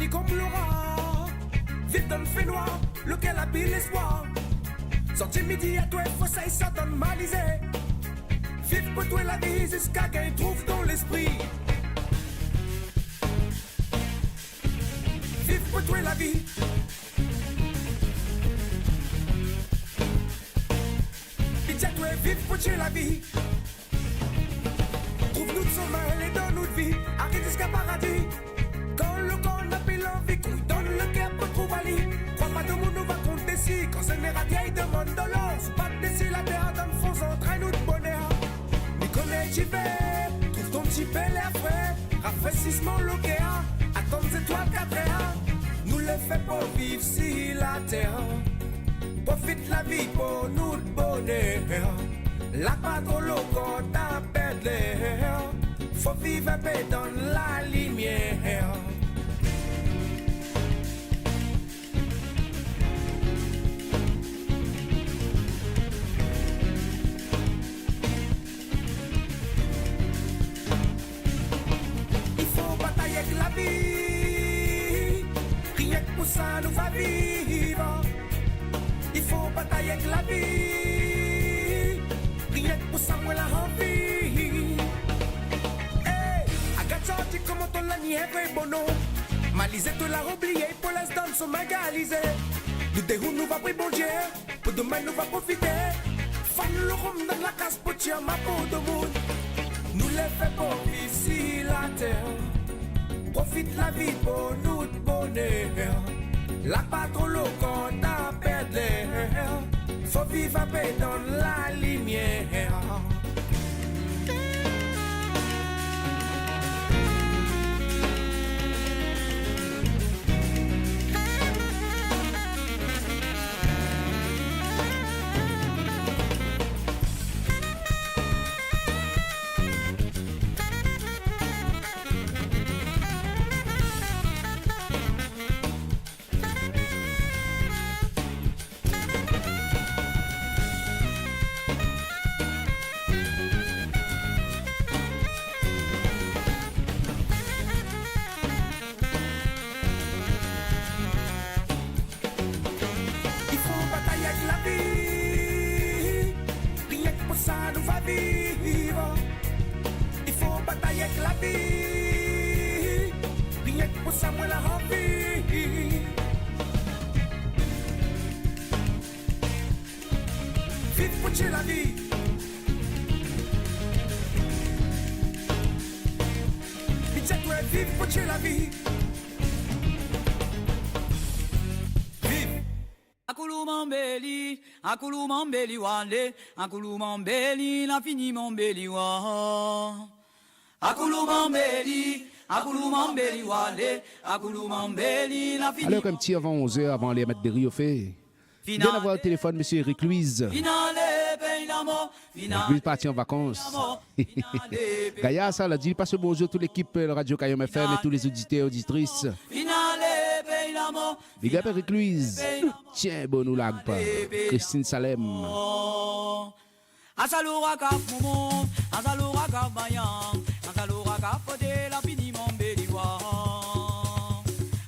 ni comme Laura. Vite dans le fait noir, lequel habille l'espoir. Sorti midi à toi, faut ça, ça donne malisé. Vive pour toi la vie jusqu'à qu'elle trouve dans l'esprit. Vive pour toi la vie. Pitié toi, vive pour toi la vie. Trouve-nous de sommeil et donne-nous de vie. Arrête jusqu'à paradis. Quand le corps n'a plus l'envie, qu'on donne le cœur pour trouver à l'île. Crois pas de monde, nous va compter si. Quand ce n'est radia, il demande de l'or. C'est pas de si la terre dans le fond, entraîne-nous de bonheur. Ni connaît j'y vais. Trouve ton petit bel air frais. Rafraîchissement l'océan. Attends des étoiles 4 nous le fait pour vivre si la terre. Profite la vie pour nous de bonheur. La patrouille loco t'as perdu l'air. Faut vivre un peu dans la lumière. Il faut batailler avec la vie. Rien que pour ça nous va vivre. Il faut batailler avec la vie. Rien que pour ça moi la envie. Hey, agachati comme on l'a nié vrai bono. Malisé tout la oublié pour l'instant nous sommes égalisés. Nous déroulons nous va prier bon Dieu. Pour demain nous va profiter. Fan le rhum dans la casse pour tirer ma peau de monde. Nous les fait pour vivre si la terre. Profite la vie pour nous de bonheur. La patrouille loco t'as perdu l'air. Faut vivre un peu dans la lumière. Il faut batailler avec la vie. Rien que pour ça, moi la envie. Vive pour tuer la vie. Pitié toi, vive pour tuer la vie. Akoulou mambeli, akoulou mambeli wale, akoulou mambeli, la fini mambeli wa. Akoulou mambeli, wale, akoulou mambeli, la fini. Alors, un petit avant 11h, avant les mettre des riz au fait. Bien avoir au téléphone, monsieur Eric Louise. Lui parti en vacances. Gaïa, ça l'a dit, passe bonjour à toute l'équipe de Radio Kayom FM et tous les auditeurs et auditrices. Big up Eric Louise. Tiens, bon nous lag pas. Christine Salem. Asaloura kaf momo, asaloura kaf bayan, asaloura kaf de la fini mombeliwa.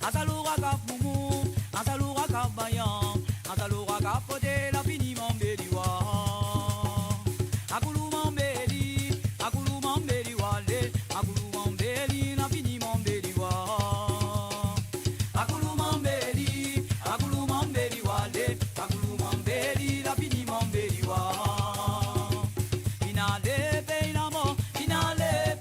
Asaloura kaf momo, asaloura kaf bayan, asaloura kaf de la fini mombeliwa. Akulu mombeli wale, akulu mombeli la fini mombeliwa. Akulu mombeli wale, akulu mombeli la fini mombeliwa. Finale,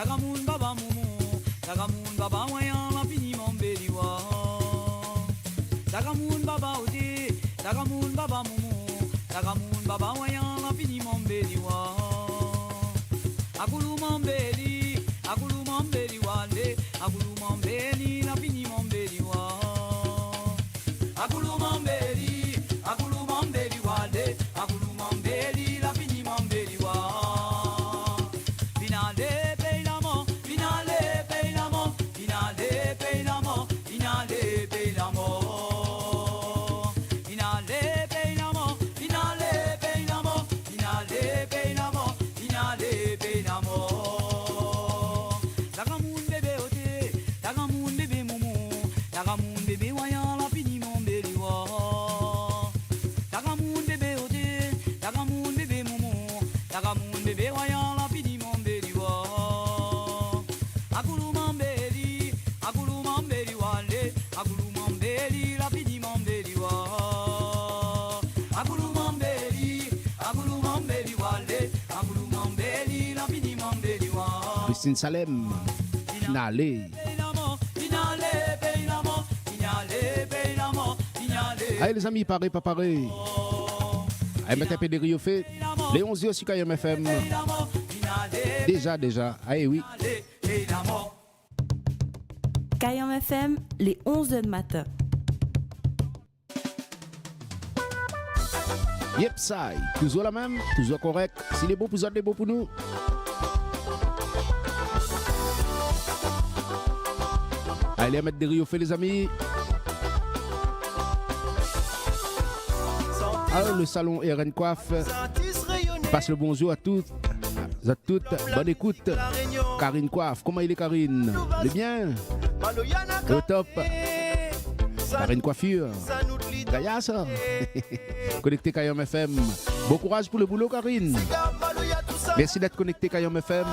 Dagamoun baba moumou, Dagamoun baba wayan la fini mon beliwa. Dagamoun baba odi, Dagamoun baba moumou, Dagamoun baba wayan la fini mon beliwa. Agulu mon beli, Agulu mon beli wale, Agulu mon beli la fini mon beliwa. Agulu mon beli, Agulu mon beli wale, Agulu mon beli la fini mon beliwa. Finale payamo, finale payamo, finale payamo, finale payamo. Finale payamo, finale payamo, finale payamo, finale payamo. Dagamoun bébé oté, Dagamoun bébé moumou, Dagamoun bébé wayan la fini mon beliwa. Dagamoun bébé oté, Dagamoun bébé moumou, Dagamoun bébé wayan la fini mon beliwa. Agulu mambeli, Agulu mambeli wale, Agulu mambeli la fini mon beliwa. Agulu mambeli, Agulu mambeli wale, Agulu mambeli la fini mon beliwa. Christine Salem, finale. Finale payamo, finale payamo, finale. Allez les amis, paré, pas paré. Allez, mettez un peu de Rio fait. Les 11 heures sur KM FM. Déjà. Allez, oui. Kayam FM, les 11h du matin. Yep, ça, toujours la même, toujours correct. Si les beaux pour vous, les beaux pour nous. Allez, mettre des Rio fait, les amis. Alors, le salon RN Coiffe passe le bonjour à toutes. À toutes. Bonne écoute. Karine Coiffe, comment il est, Karine? Le bien? Le top. Karine Coiffure. Gaïa, ça. Connecté Kayam FM. Bon courage pour le boulot, Karine. Merci d'être connecté Kayam FM.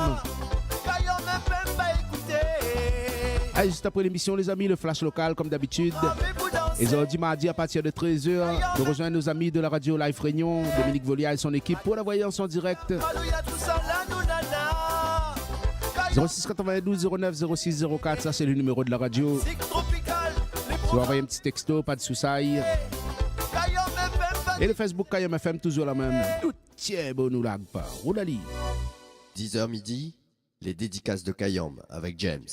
Allez, juste après l'émission, les amis, le flash local, comme d'habitude. Et aujourd'hui, mardi, à partir de 13h, nous rejoignons nos amis de la radio Live Réunion, Dominique Volia et son équipe, pour la voyance en direct. 06 92 09 06 04, ça c'est le numéro de la radio. Tu vas envoyer un petit texto, pas de soucis. Et le Facebook Kayam FM, toujours la même. Tout tient bon, nous lag pas. Roulali. 10h midi, les dédicaces de Kayam avec James.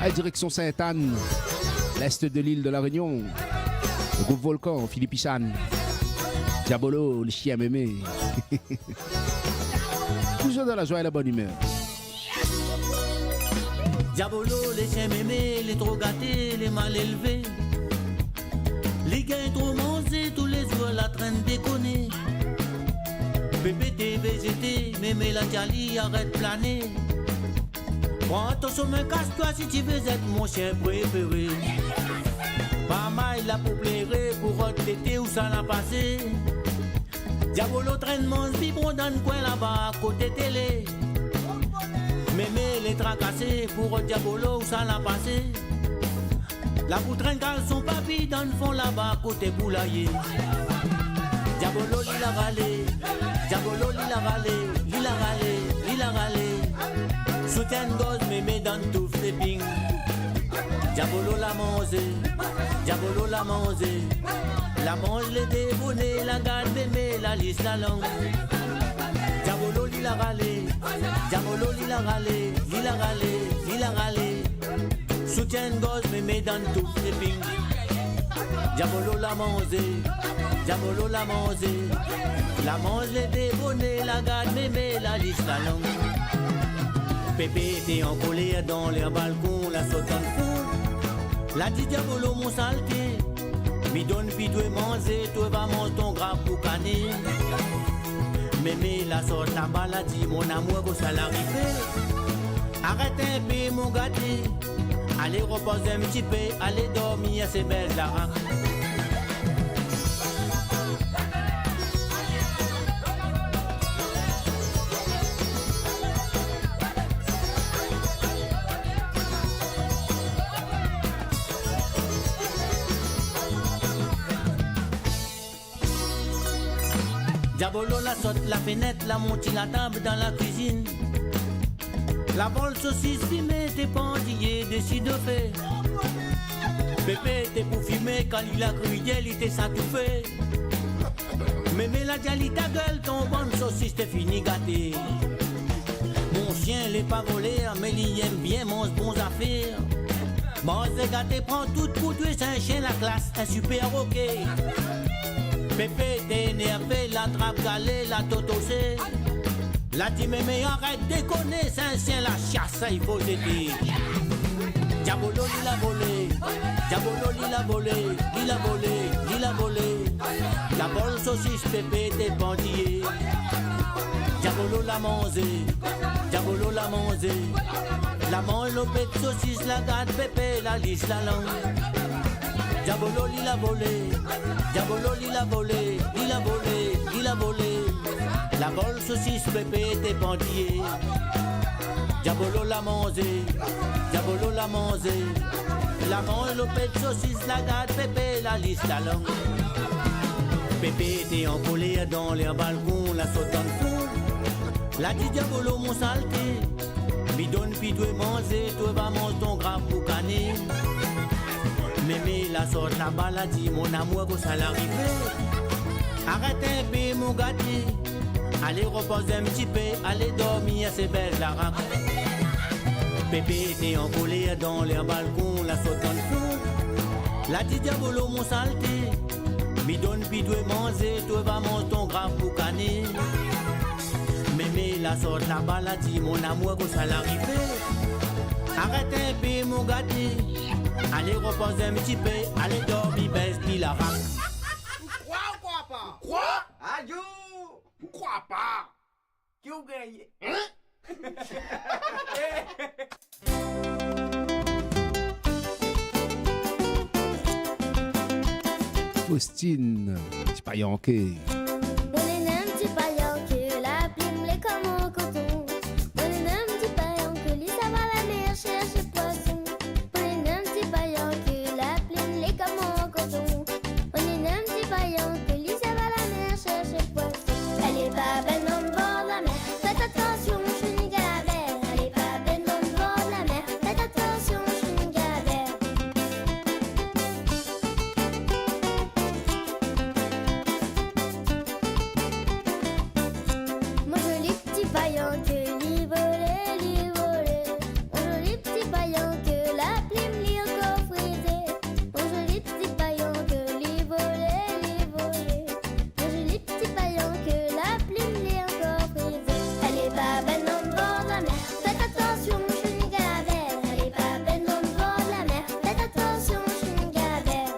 À direction Sainte-Anne, l'est de l'île de la Réunion. Le groupe Volcan, Philippe Ichan. Diabolo, le chien mémé. Toujours dans la joie et la bonne humeur. Diabolo, les chiens mémés, les trop gâtés, les mal élevés. Les gars trop mangés, tous les jours la traîne déconner. PPT, VGT, mémé la Tchali, arrête planer. Prends attention, me casse-toi si tu veux être mon chien préféré. Pas mal la pour plaire, pour l'été où ça l'a passé. Diabolo traîne mon biberon dans le coin là-bas, côté télé. Mémé les tracassés pour Diabolo où ça l'a passé. La poutraine cale son papy dans le fond là-bas, côté poulailler. Diabolo il a râlé, Diabolo il a râlé, il a râlé, il a râlé. Soutien gosse mémé dans tout flipping. Diabolo l'a mangé, Diabolo l'a mangé. La mange les débonnés, la garde mémé, la lisse la langue. Diabolo il a râlé, Diabolo il a râlé, il a râlé, il a râlé. Soutien gosse mémé dans tout flipping. Diabolo l'a mangé, Diabolo l'a mangé. La mange les débonnés, la garde mémé, la lisse la langue. Pépé était en colère dans les balcons, la saute en fou. La dit Diabolo mon saleté, mi donne puis toi manger, toi va manger ton gras pour caner. Mémé la sorte la maladie, mon amour que ça l'arrive. Arrête un peu mon gâté, allez reposer un petit peu, allez dormir, c'est belle la rac. Diabolo la saute la fenêtre, la monte la table dans la cuisine. La vole saucisse fumée, t'es pendillé, décide de faire. Pépé t'es pour fumer, quand il a cru il était s'atouffé. Mémé la diali ta gueule, ton bonne saucisse t'es fini gâté. Mon chien l'est pas volé, mais il aime bien mange bons affaires. Bon c'est gâté, prend tout pour tuer, c'est un chien la classe, un super roquet. Pépé t'es énervé, la trappe galée, la totosée. La dit mémé arrête déconner, c'est un chien la chasse, ça il faut t'aider. Diabolo il a volé, Diabolo il a volé, il a volé, il a volé. La bonne saucisse Pépé t'es bandillé. Diabolo l'a mangé, Diabolo l'a mangé. La mange l'opé de saucisse, la garde Pépé, la lisse la langue. Diabolo il a volé, Diabolo il a volé, il a volé, il a volé. La bonne saucisse Pépé t'es bandillé. Diabolo l'a mangé, Diabolo l'a mangé. La mange l'opé de saucisse, la garde Pépé, la lisse la langue. Pépé était en colère dans les balcons, la saute dans le fond. La dit Diabolo mon saleté, mi donne puis toi manger, toi va manger ton gras pour caner. Mémé la sorte là-bas, la dit mon amour que ça l'arrive. Arrête un peu mon gâté, allez reposer un petit peu, allez dormir, c'est belle la raconte. Pépé était en colère dans les balcons, la saute dans le fond. La dit Diabolo mon saleté, mi donne puis toi manger, toi va manger ton gras pour caner. Mémé la sorte là-bas, la dit mon amour que ça l'arrive. Arrête un peu mon gâté, allez reposer un petit peu, allez dormir, baisse puis la raconte. Pourquoi ou quoi pas? Quoi? Adieu! Pourquoi pas? Qui vous gagne? Hein? Faustine, petit paillanqué. On est un petit paillanqué, la plume l'est comme en coton. On est un petit paillanqué, lui ça va la mer chercher poisson. On est un petit paillanqué, la plume l'est comme en coton. On est un petit paillanqué, lui ça va la mer chercher poisson. Elle est pas belle dans le bord de la mer, faites attention, je suis une galère. Elle est pas belle dans le bord de la mer, faites attention, je suis une galère. Mon joli petit paillanqué, lui volait, lui volait. Mon joli petit paillanqué, la plume lui encore frisée. Mon joli petit paillanqué, lui volait, lui volait. Mon joli petit paillanqué, la plume lui encore frisée. Elle est pas belle dans le bord de la mer, faites attention, je suis une galère. Elle est pas belle dans le bord de la mer, faites attention, je suis une galère.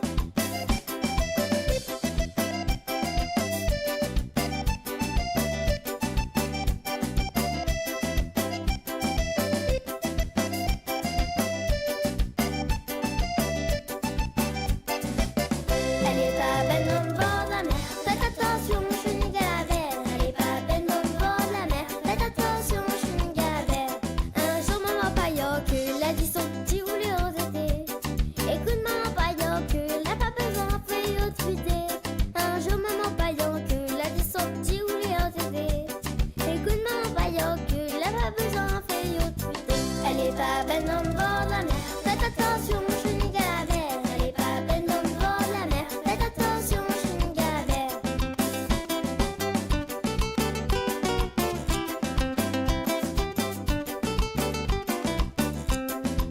Elle est pas belle dans le bord de la mer, faites attention, je suis une galère. Elle est pas belle dans le bord de la mer, faites attention, je suis une galère. Un jour maman paillanqué, l'a dit son petit roulé aux étés. Écoute maman paillanqué, la pas besoin fait autre fuiter. Un jour maman paillanqué, l'a dit son petit roulé aux étés. Écoute maman paillanqué, la pas besoin fait autre fuiter. Elle est pas belle dans le bord de la mer, faites attention, je suis une galère. Elle est pas belle dans le bord de la mer, faites attention, je suis une galère.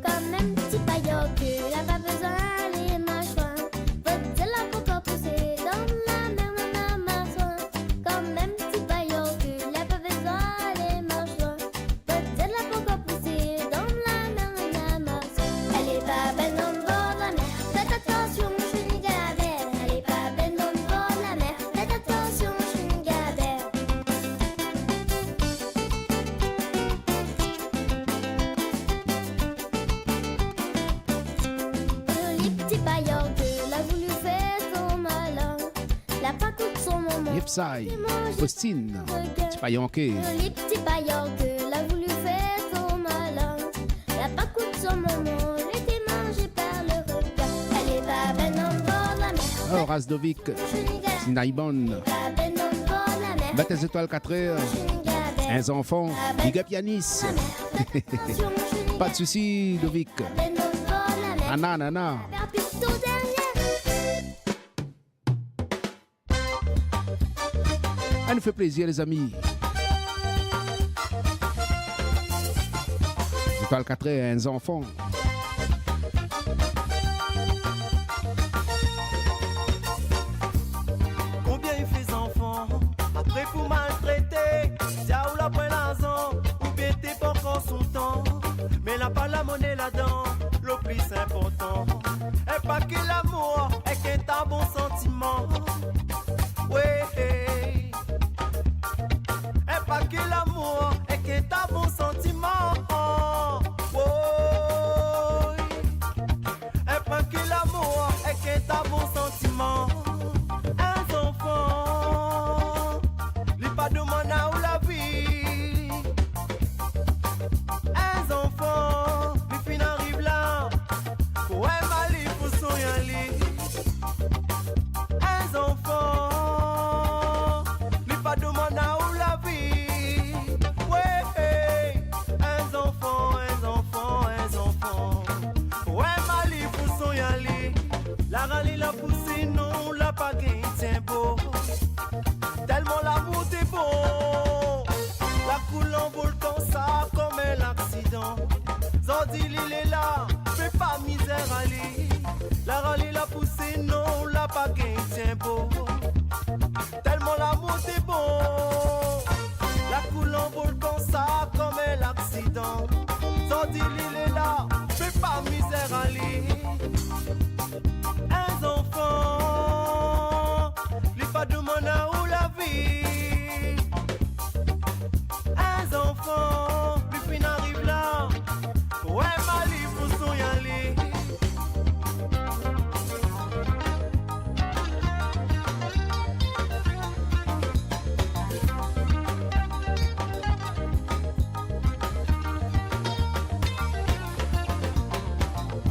Comme un petit paillanqué, il a pas besoin d'aller mâchoire. Votre zèle a pourquoi pousser dans la mer, on a marsoin. Comme un petit paillanqué, il a pas besoin d'aller mâchoire. Votre zèle a pourquoi pousser dans la mer, on a marsoin. Elle est pas belle dans le bord de la mer, faites attention, je suis une galère. Elle est pas belle dans le bord de la mer, faites attention, je suis une galère. Joli petit paillanqué, l'a voulu faire son malin. La pas coûte son moment. Yepsai, Faustine, petit paillanqué. Joli petit paillanqué, l'a voulu faire son malin. La pas coûte son moment, il était mangé par le requin. Elle est pas belle dans le bord de la mer. Oh, Razdovic, Sinaibon. Pas belle dans le bord de la Mets tes étoiles 4 heures. Un enfant. Big up Yanis. Pas de soucis, Dovic. Nana, nana. Ça nous fait plaisir, les amis. Étoile 4 heures, un enfant. Combien il fait enfant, après pour maltraiter, tiens ou la poêle ou bien t'es pas encore son temps, mais n'a pas la monnaie là-dedans, le plus important, est pas que l'amour, est qu'un tas bon sentiment, ouais, est pas que l'amour, est qu'un tas bon sentiment, ouais, est pas que l'amour, est qu'un tas bon sentiment. Tellement l'amour est beau, la coule en volcan, ça comme un accident. Zodi il est là, fais pas misère à lui. La rallye l'a poussé, non, la pagaille tient beau. Tellement l'amour est beau, la coule en volcan, ça comme un accident. Zodi il est là, fais pas misère à lui. Un enfant. Pas de mana ou la vie. Un enfant, plus fin arrive là. Ouais, Mali, faut s'en y aller.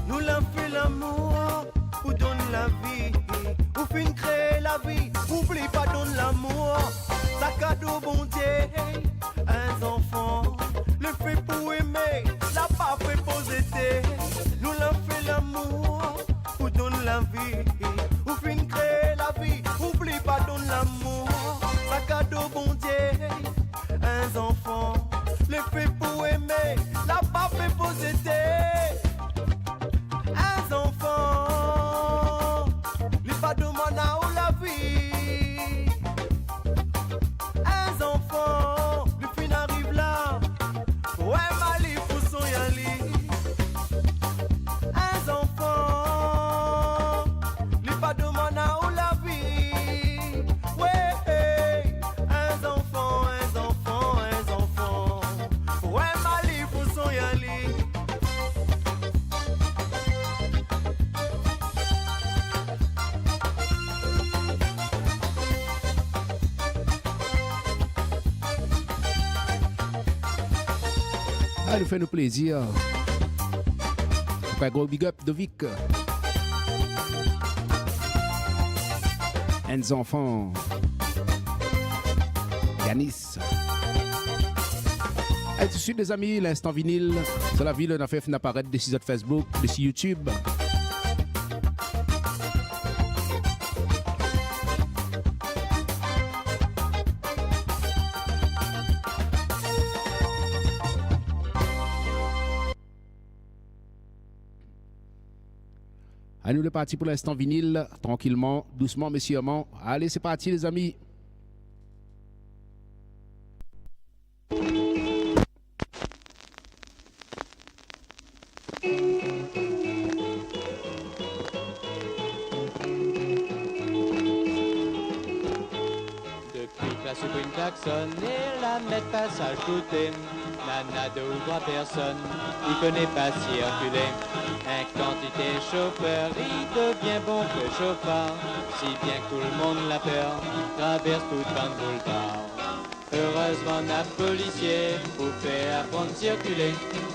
Nous l'avons fait l'amour, pour donner la vie. Ou fin créer la vie. Oublie pas donne l'amour, ta cadeau bon Dieu. Un enfant, le fait pour aimer, l'a pas fait poser. Nous l'avons fait l'amour, pour donner la vie. Ou fin créer la vie, oublie pas donne l'amour, ta cadeau bon Dieu. Un enfant, le fait pour aimer, l'a pas fait poser. Un enfant, lui pas de mana ou la vie. Ça nous fait nous plaisir. Un gros big up de Vic. Un enfants. Yanis. Et tout de suite, les amis, l'instant vinyle. Sur la ville, on a fait apparaître des sites Facebook, des sites YouTube. À nous, le parti pour l'instant vinyle, tranquillement, doucement, mais sûrement. Allez, c'est parti, les amis. Depuis que la Supreme klaxonne et la mettre passage côté, nana de ou trois personnes, il connaît pas circuler. Un quantité chauffeur, il devient bon que chauffeur, si bien que tout le monde l'a peur, traverse toute Van Boulevard. Heureusement, un policier, pour faire apprendre à circuler,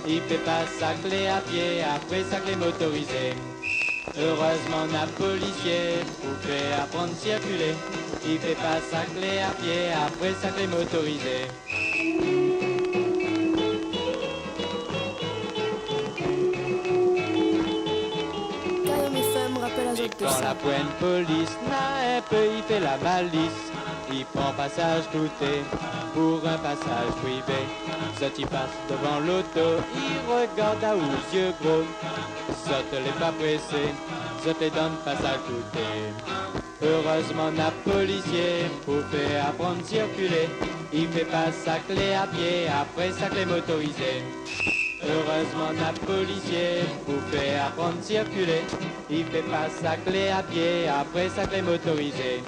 il fait pas sa clé à pied, après sa clé motorisée. Heureusement, un policier pouvait apprendre à circuler. Il fait pas sa clé à pied, après sa clé motorisée. Et quand la pointe police n'a un peu, il fait la malice. Il prend passage touté pour un passage privé. Zot il passe devant l'auto, il regarde à aux yeux gros. Zot l'est pas pressé, Zot les donne passage touté. Heureusement un policier pouvait apprendre à circuler. Il fait pas sa clé à pied, après sa clé motorisée. Heureusement un policier pouvait apprendre à circuler. Il fait pas sa clé à pied, après sa clé motorisée.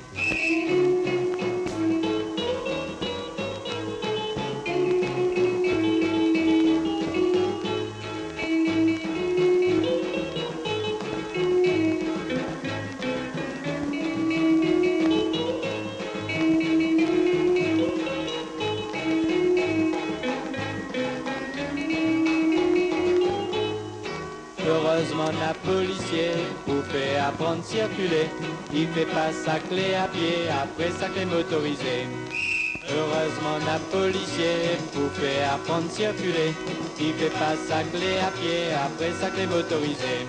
Heureusement un policier pouvait apprendre à circuler. Il fait pas sa clé à pied, après sa clé motorisée. Heureusement un policier pouvait apprendre à circuler. Il fait pas sa clé à pied, après sa clé motorisée.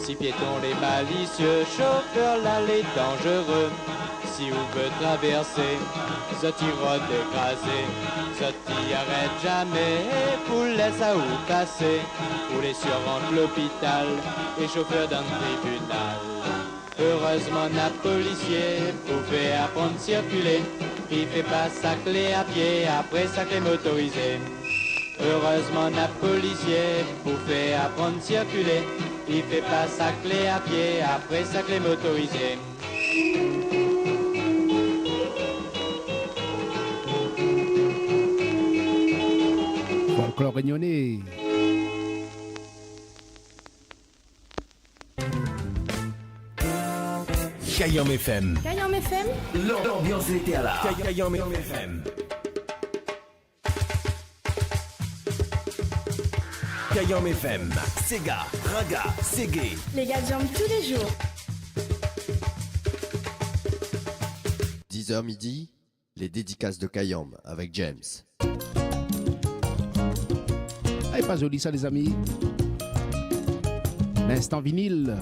Si piétons les malicieux, chauffeur là les dangereux. Si vous veut traverser, Zot y rote écrasé, Zot y arrête jamais, pour laisse à où passer, pour les surrentre l'hôpital, et chauffeur dans le tribunal. Heureusement un policier pouvait apprendre à circuler, il fait pas sa clé à pied, après sa clé motorisée. Heureusement un policier pouvait apprendre à circuler, il fait pas sa clé à pied, après sa clé motorisée. Folklore réunionnais. Kayam FM. Kayam FM. L'ambiance était à la Kayam FM. Kayam FM. Sega, Raga, Ségué. Les gars jambent tous les jours. 10h midi, les dédicaces de Kayam avec James. Ah, pas joli ça les amis. L'instant vinyle.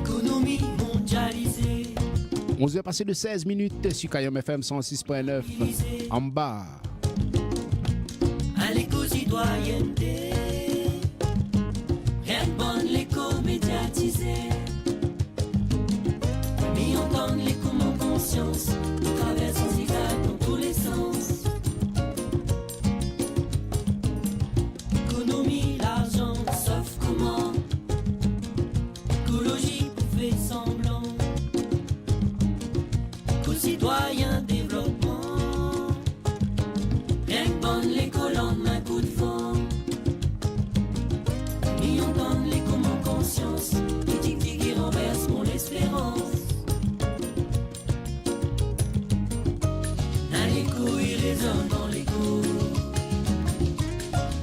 Économie mondialisée. 11h passé de 16 minutes sur Kayam FM 106.9 en bas. À l'éco-citoyenneté. Rien de bonne l'éco-médiatisée. Mis entendre l'éco mon conscience. Nous traversons zigzag dans tous les sens. Économie, l'argent, sauf comment. Écologie, fait semblant. Éco-citoyen, développement. Rien que bonne l'éco, lendemain coup de vent. Mis entendre l'éco mon conscience. Qui qui renverse mon espérance. Un écho, il résonne dans l'écho.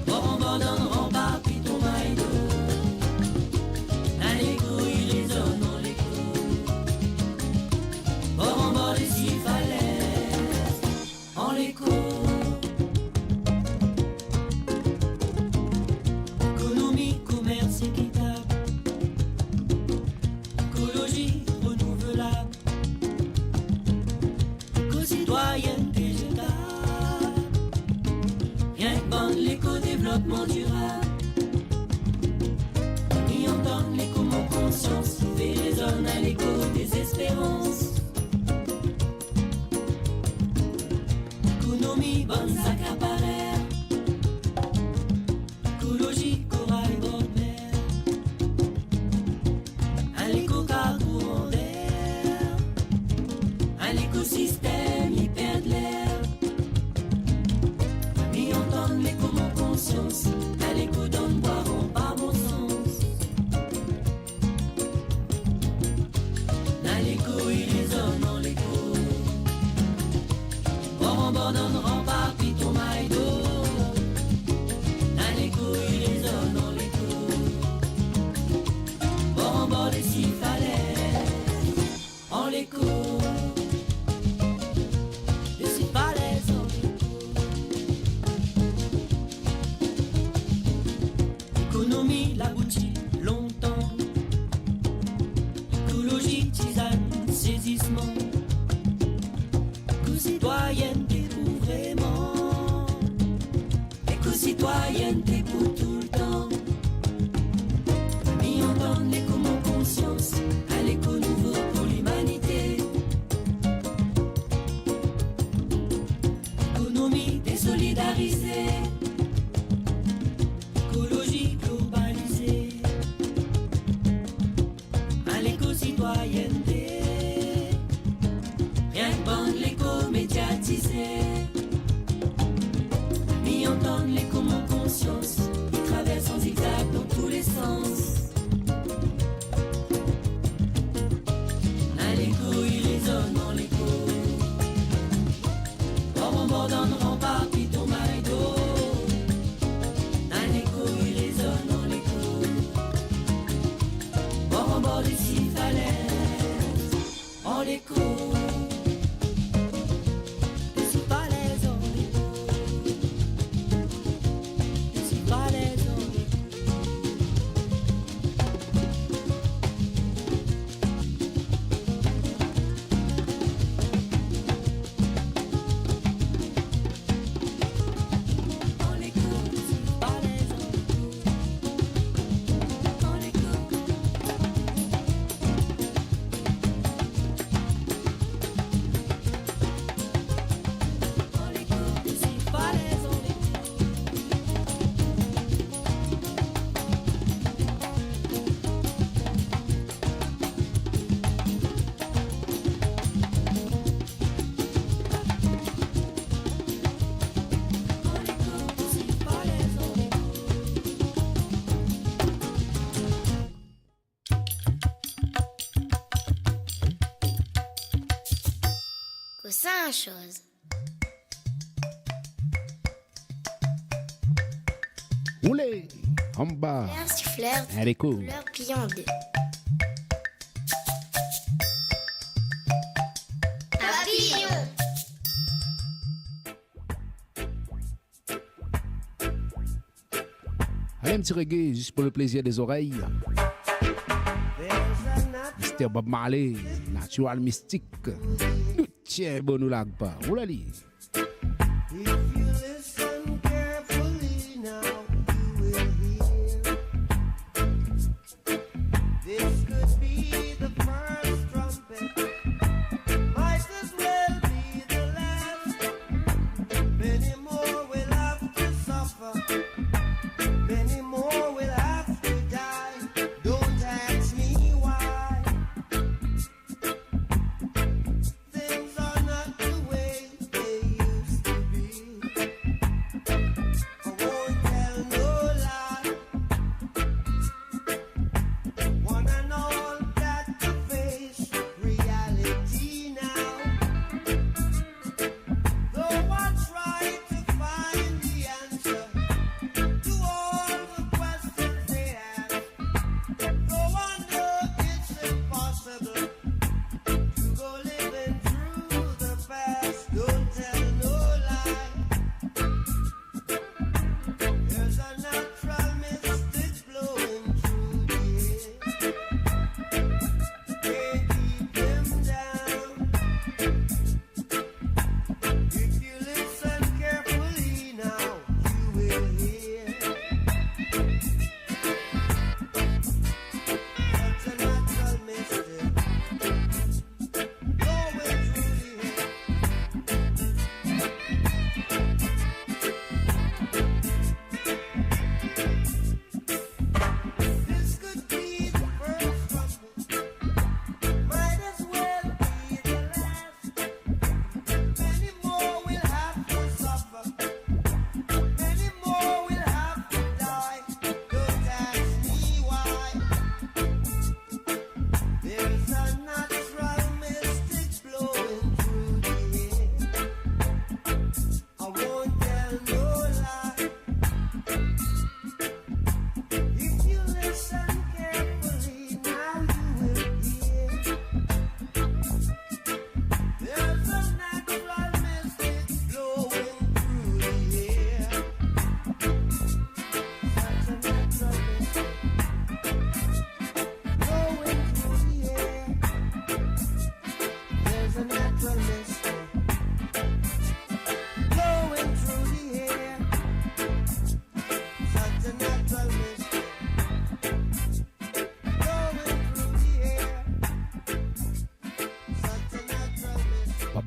Bord en bord d'un rempart, puis tombe à écho. Un écho, il résonne dans l'écho. Bord en bord des six falaises, en l'écho. Économie, commerce équitable. Écologie renouvelable. Éco-citoyenneté jetable. Rien que bonne l'éco-développement durable. Y entendre l'écho mon conscience. Fait résonne à l'écho des espérances. Économie, bonne acaparaire. Écologie, corail, bord de mer. Un éco-carcourant d'air. Un écosystème hyper de l'air. Y entendre l'écho mon conscience. Un écho donne boire en pas bon sens. Un écho il résonne en l'écho. en bord d'un rempart, puis ton maille d'eau. Dans les couilles, les zones, on les couilles. Bord en bord des six falaises, on les couille. Des six falaises, on les couille. Économie, la boutique, longtemps. Écologie, tisane, saisissement. Éco-citoyenneté pour vraiment. Éco-citoyenneté pour tout le temps. Mis en temps l'éco mon conscience, à l'éco nouveau pour l'humanité. Économie désolidarisée. Écologie globalisée. À l'éco-citoyenneté. Rien que bande l'éco médiatisé. Mis entendre l'éco mon conscience. Il traverse en zigzag dans tous les sens. À l'écho il résonne en l'écho. Bord en bord d'un rempart puis ton maille d'eau. À l'écho il résonne en l'écho. Bord en bord des six falaises en l'écho. Coussin chose. Oulé, en bas. Fleur siffleur, Elle est cool. couleur pliée en deux. Papillon. Allez, un petit reggae, juste pour le plaisir des oreilles. Mr. Bob Marley, Natural Mystique. Tiens, bon, nous lag pas. Oulali. If you listen carefully now, you will hear. This could be the first trumpet, might as well be the last. Many more will have to suffer, many more will have to die. Don't ask me why. Things are not the way they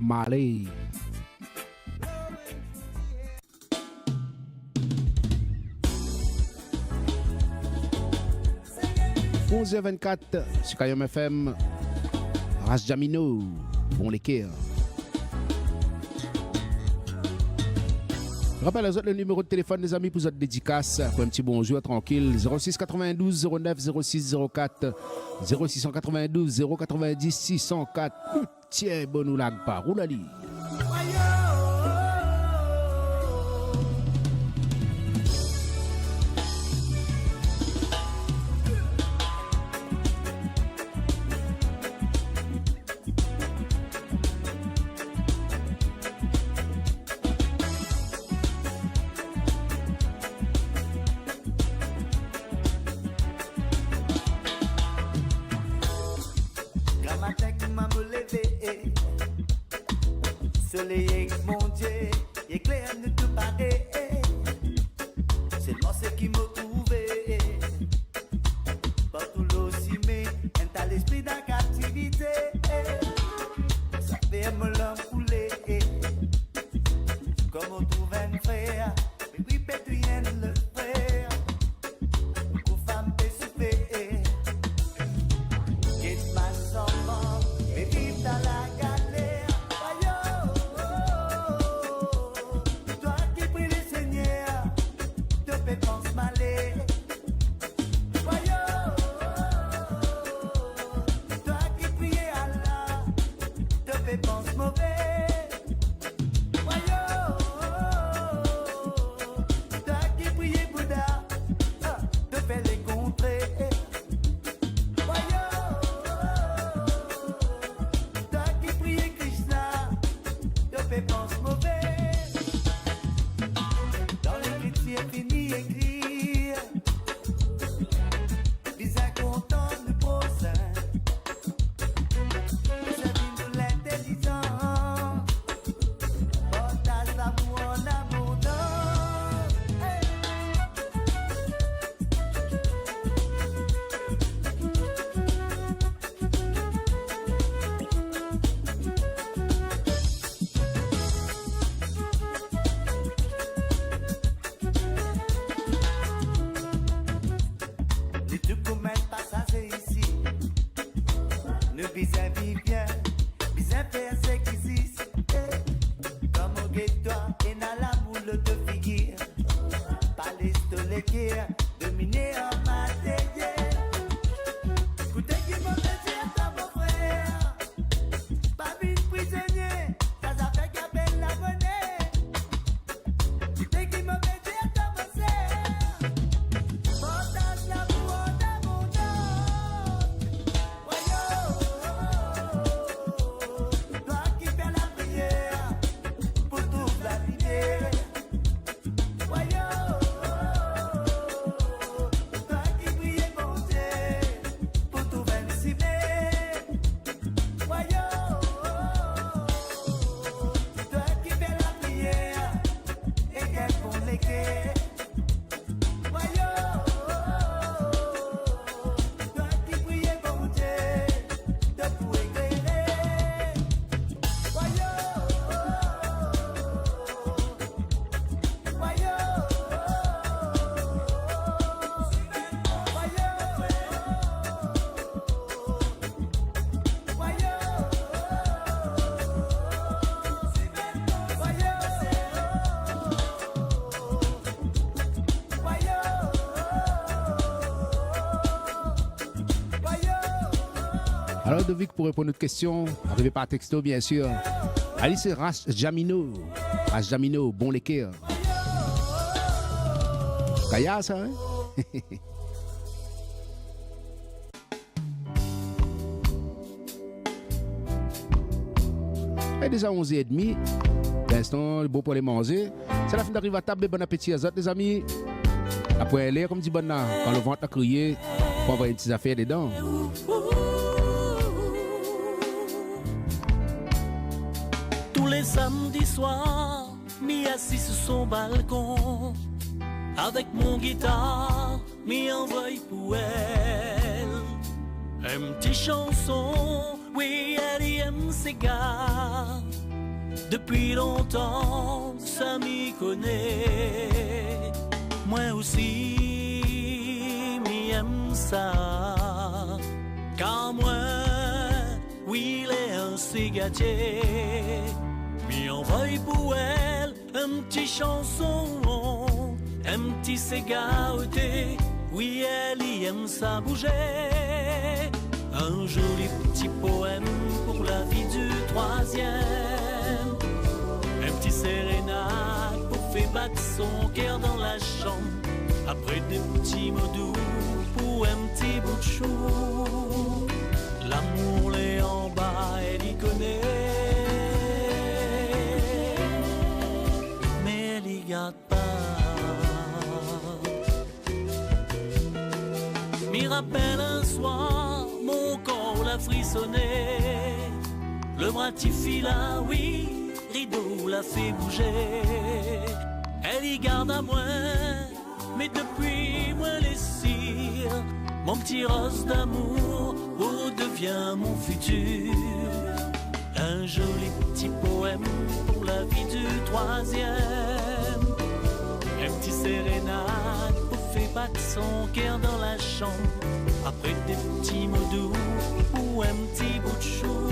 Marley. 11h24 sur Kayom FM. Ras Jamino, bon l'équerre. Je rappelle à le numéro de téléphone des amis pour votre dédicace. Pour un petit bonjour tranquille. 06 92 09 06 04 0692 090 604. Tiens, bon ou lag pas. Roulali. Soleil, mon Dieu, éclaire ne tout paraît. C'est moi ce qui m'a trouvé. Partout l'ossimé, un l'esprit de captivité. Ça fait me l'encouler. Comme on trouve un frère, mais oui, pétuyen le frère. Pour femme souffler. Get mal enfant, mais vive dans la galère. Pense malé, voyons, toi qui priais Allah, te fais pense mauvais, voyons, toi qui priais Bouddha, te fais les contrer, voyons, toi qui priais Krishna, te fais pense mauvais. Dans l'écriture finie écrire, les incontents de prochain, les amis de l'intelligence, partage l'amour en abondance. Les trucs qu'on met pas ça c'est ici. Ne bizarre bien, bizarre faire ce qui existe. Comme au guet-toi et n'a la boule de figure. Pas les stoléquires, dominés en matériel. Écoutez qui m'a fait à mon frère. Pas vite prisonnier, ça fait qu'appelle la monnaie. Écoutez qui m'a fait à mon frère. Partage l'amour en abondance. Voyons, toi qui fais la prière pour toute la vie. Voyons, toi qui priais mon Dieu pour tout 26 mai. Voyons, toi qui fais la prière et qu'elle font les quais. Voyons, toi qui priais mon Dieu de tout éclairer. Voyons, Alors, Dovic, pour répondre à notre question, arrivez par texto, bien sûr. Allez, c'est Ras Jamino. Ras Jamino, bon l'équerre. Kaya, ça, hein? Et déjà 11h30. L'instant, beau pour les manger. C'est la fin d'arriver à table. Bon appétit à autres, les amis. Après, l'air, comme dit Bonna, quand le ventre a crié, pour avoir une petite affaire dedans. Tous les samedis soirs, m'y assis sur son balcon, avec mon guitare, m'y envoie pour elle. Un petit chanson, oui, elle aime ses gars, Depuis longtemps, ça m'y connaît. Moi aussi, m'y aime ça. Car moi, oui, il est un cigatier. M'y envoie pour elle un petit chanson, un petit cigare. Oui, elle y aime ça bouger. Un joli petit poème pour la vie du troisième. Un petit sérénade pour faire battre son cœur dans la chambre. Après des petits mots doux pour un petit bout de chou. L'amour l'est en bas, elle y connaît. Mais elle y garde pas. M'y rappelle un soir, mon corps l'a frissonné. Le bras là, oui, rideau l'a fait bouger. Elle y garde à moi, mais depuis moi les cires. Mon petit rose d'amour, oh, devient mon futur. Un joli petit poème pour la vie du troisième. Un petit sérénade pour faire battre son cœur dans la chambre. Après des petits mots doux ou un petit bout de chou.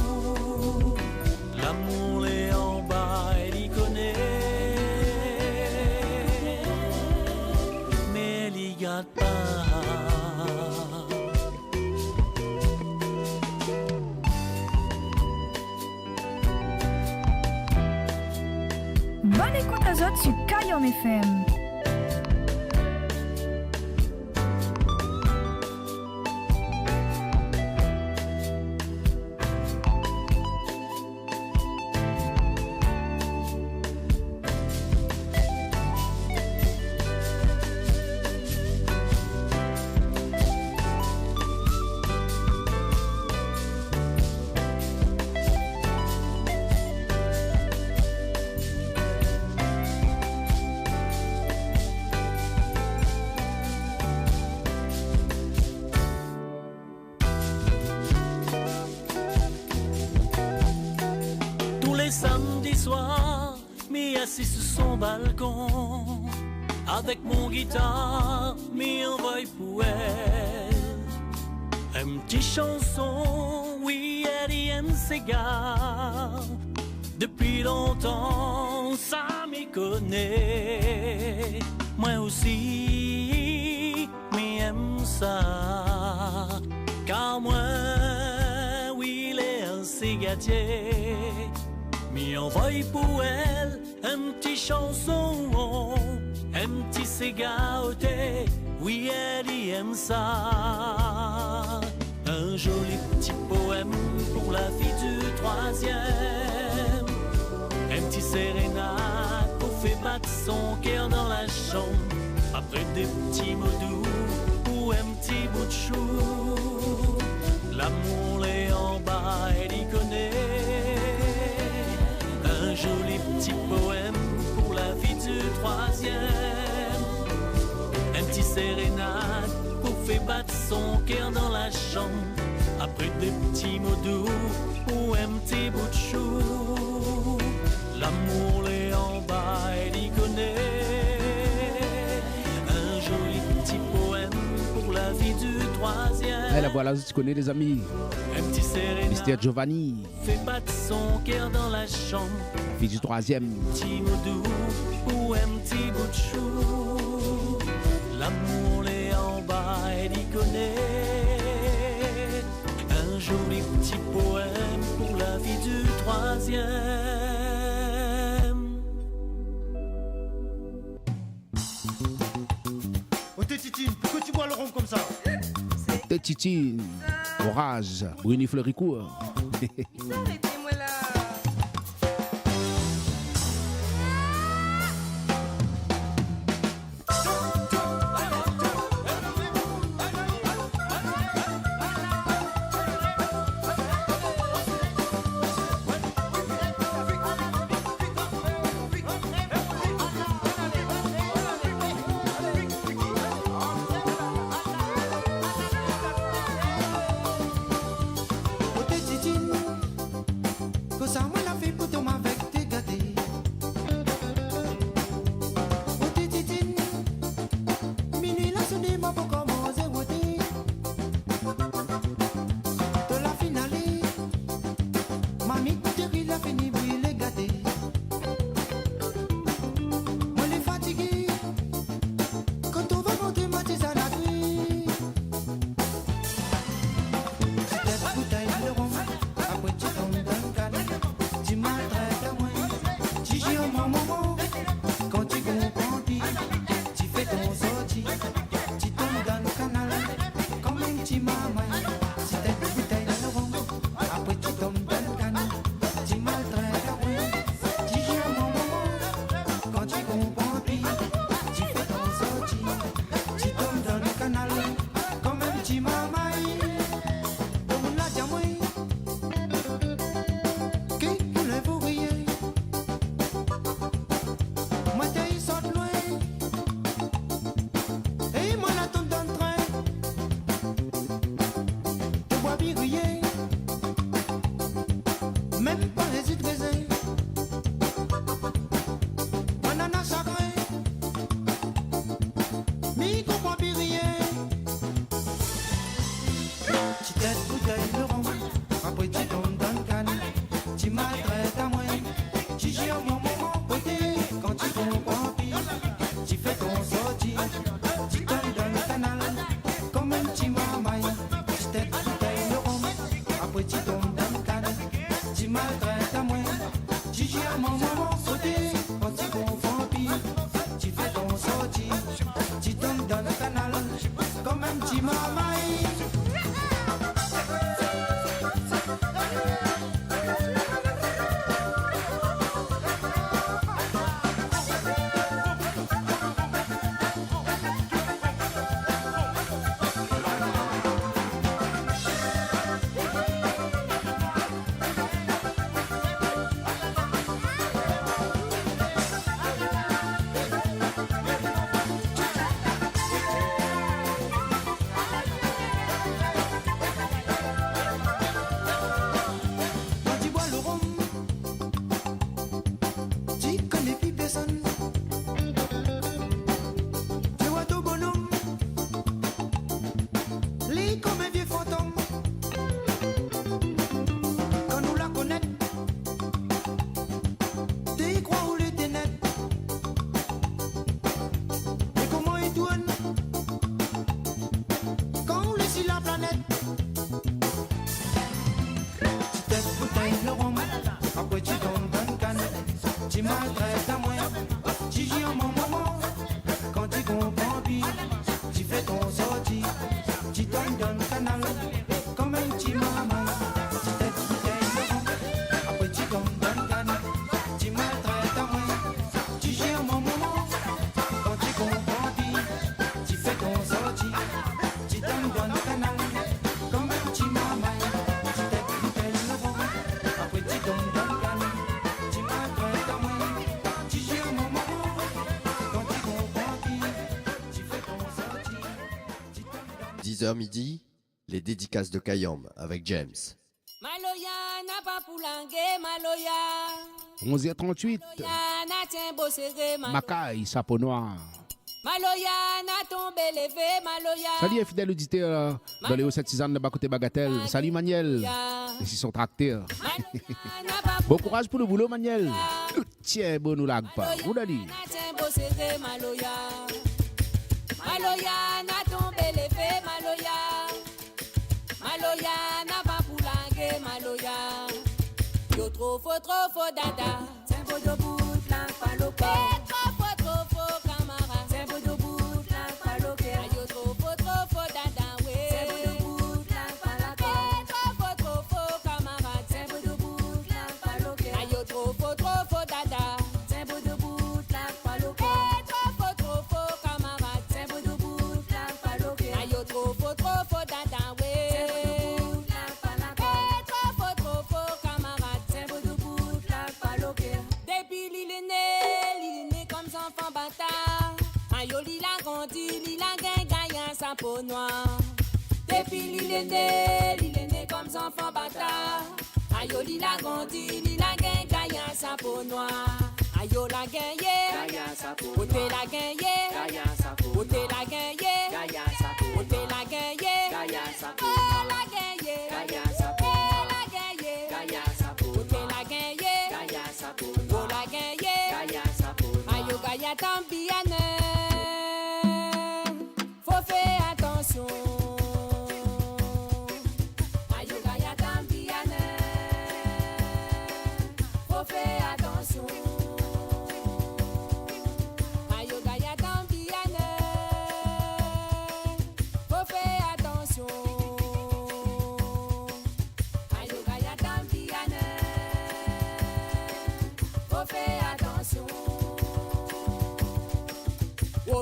L'amour est en bas, elle y connaît. Mais elle y garde pas. Bonne écoute à autres sur Kayom FM. Samedi soir, m'y assis sur son balcon. Avec mon guitare, m'y envoie pour elle. Un petit chanson, oui, elle y aime ses gars. Depuis longtemps, ça m'y connaît. Moi aussi, m'y aime ça. Car moi, oui, il est un cigatier. M'y envoie pour elle un petit chanson, un petit cigare. Oui, elle y aime ça. Un joli petit poème pour la vie du troisième. Un petit sérénade pour faire battre son cœur dans la chambre. Après des petits mots doux ou un petit bout de chou. L'amour est en bas, elle y connaît. Un joli petit poème pour la vie du troisième. Un petit sérénade pour faire battre son cœur dans la chambre. Après des petits mots doux ou un petit bout de chou. L'amour est en bas, elle y connaît. Un joli petit poème pour la vie du troisième. La voilà, tu connais les amis. Un petit sérénade Mr. Giovanni. fait battre son cœur dans la chambre. Fille du troisième. Petit mot doux ou un petit bout de chou. L'amour est en bas, elle y connaît. Un joli petit poème pour la vie du troisième. Oh Tétitine, pourquoi tu bois le rhum comme ça? Tétitine, Orage, Bruni Fleuricourt. Arrêtez-moi là. Tu tête bouteille de rhum, après tu tombes dans le canne. Tu maltraites à moi, tu gères mon moment côté. Quand tu comprends pire, tu fais ton sortie. Tu tombes dans le canal, comme un petit mamaille. Tu tête bouteille de rhum, après tu tombes dans le canne. Tu maltraites à moi, tu gères mon moment côté. Quand tu comprends pire, tu fais ton sortie. Tu tombes dans le canal, comme un petit mamaille. Midi, les dédicaces de Kayam avec James. Maloya n'a pas poulangué, Maloya. 11h38. Maloya n'a tien beau serré, Macaille, Sapo Noir. Maloya n'a tombé levé, Maloya. Salut, fidèle auditeur dans les hauts 7 de Bakote Bagatelle. Salut, Maniel. Ici son tracteur. Bon courage pour le boulot, Maniel. Tiens, bon, nous lag pas. Où d'aller? Maloya. Maloya n'a tombé levé, Maloya. Maloya n'a pas poulangué, Maloya. Yo trop faux dada. C'est beau de bout, la palope. Trop faux, camarade. C'est beau de bout, la palope. Yo trop faux dada, ouais. C'est beau de bout, la palope. Trop faux, camarade. C'est beau de bout, la palope. Yo trop faux dada. C'est beau de bout, la palope. Trop faux, camarade. C'est beau de bout, la palope. Yo trop faux dada, ouais. Trop faux, camarade. C'est beau de bout, la palope. Depuis l'île est né comme son enfant bâtard. Ayo l'île a grandi, l'île a gagné sa peau noire. Depuis l'île est né comme son enfant bâtard. Ayo l'île a grandi, l'île a gagné sa peau noire. Ayo la gagné, côté la gagné, côté la gagné, côté la gagné, oh la gagné, oh la gagné, côté la gagné, oh la gagné, ayo gagné tambiane, faut faire attention. Ayo gagné tambiane, faut faire attention.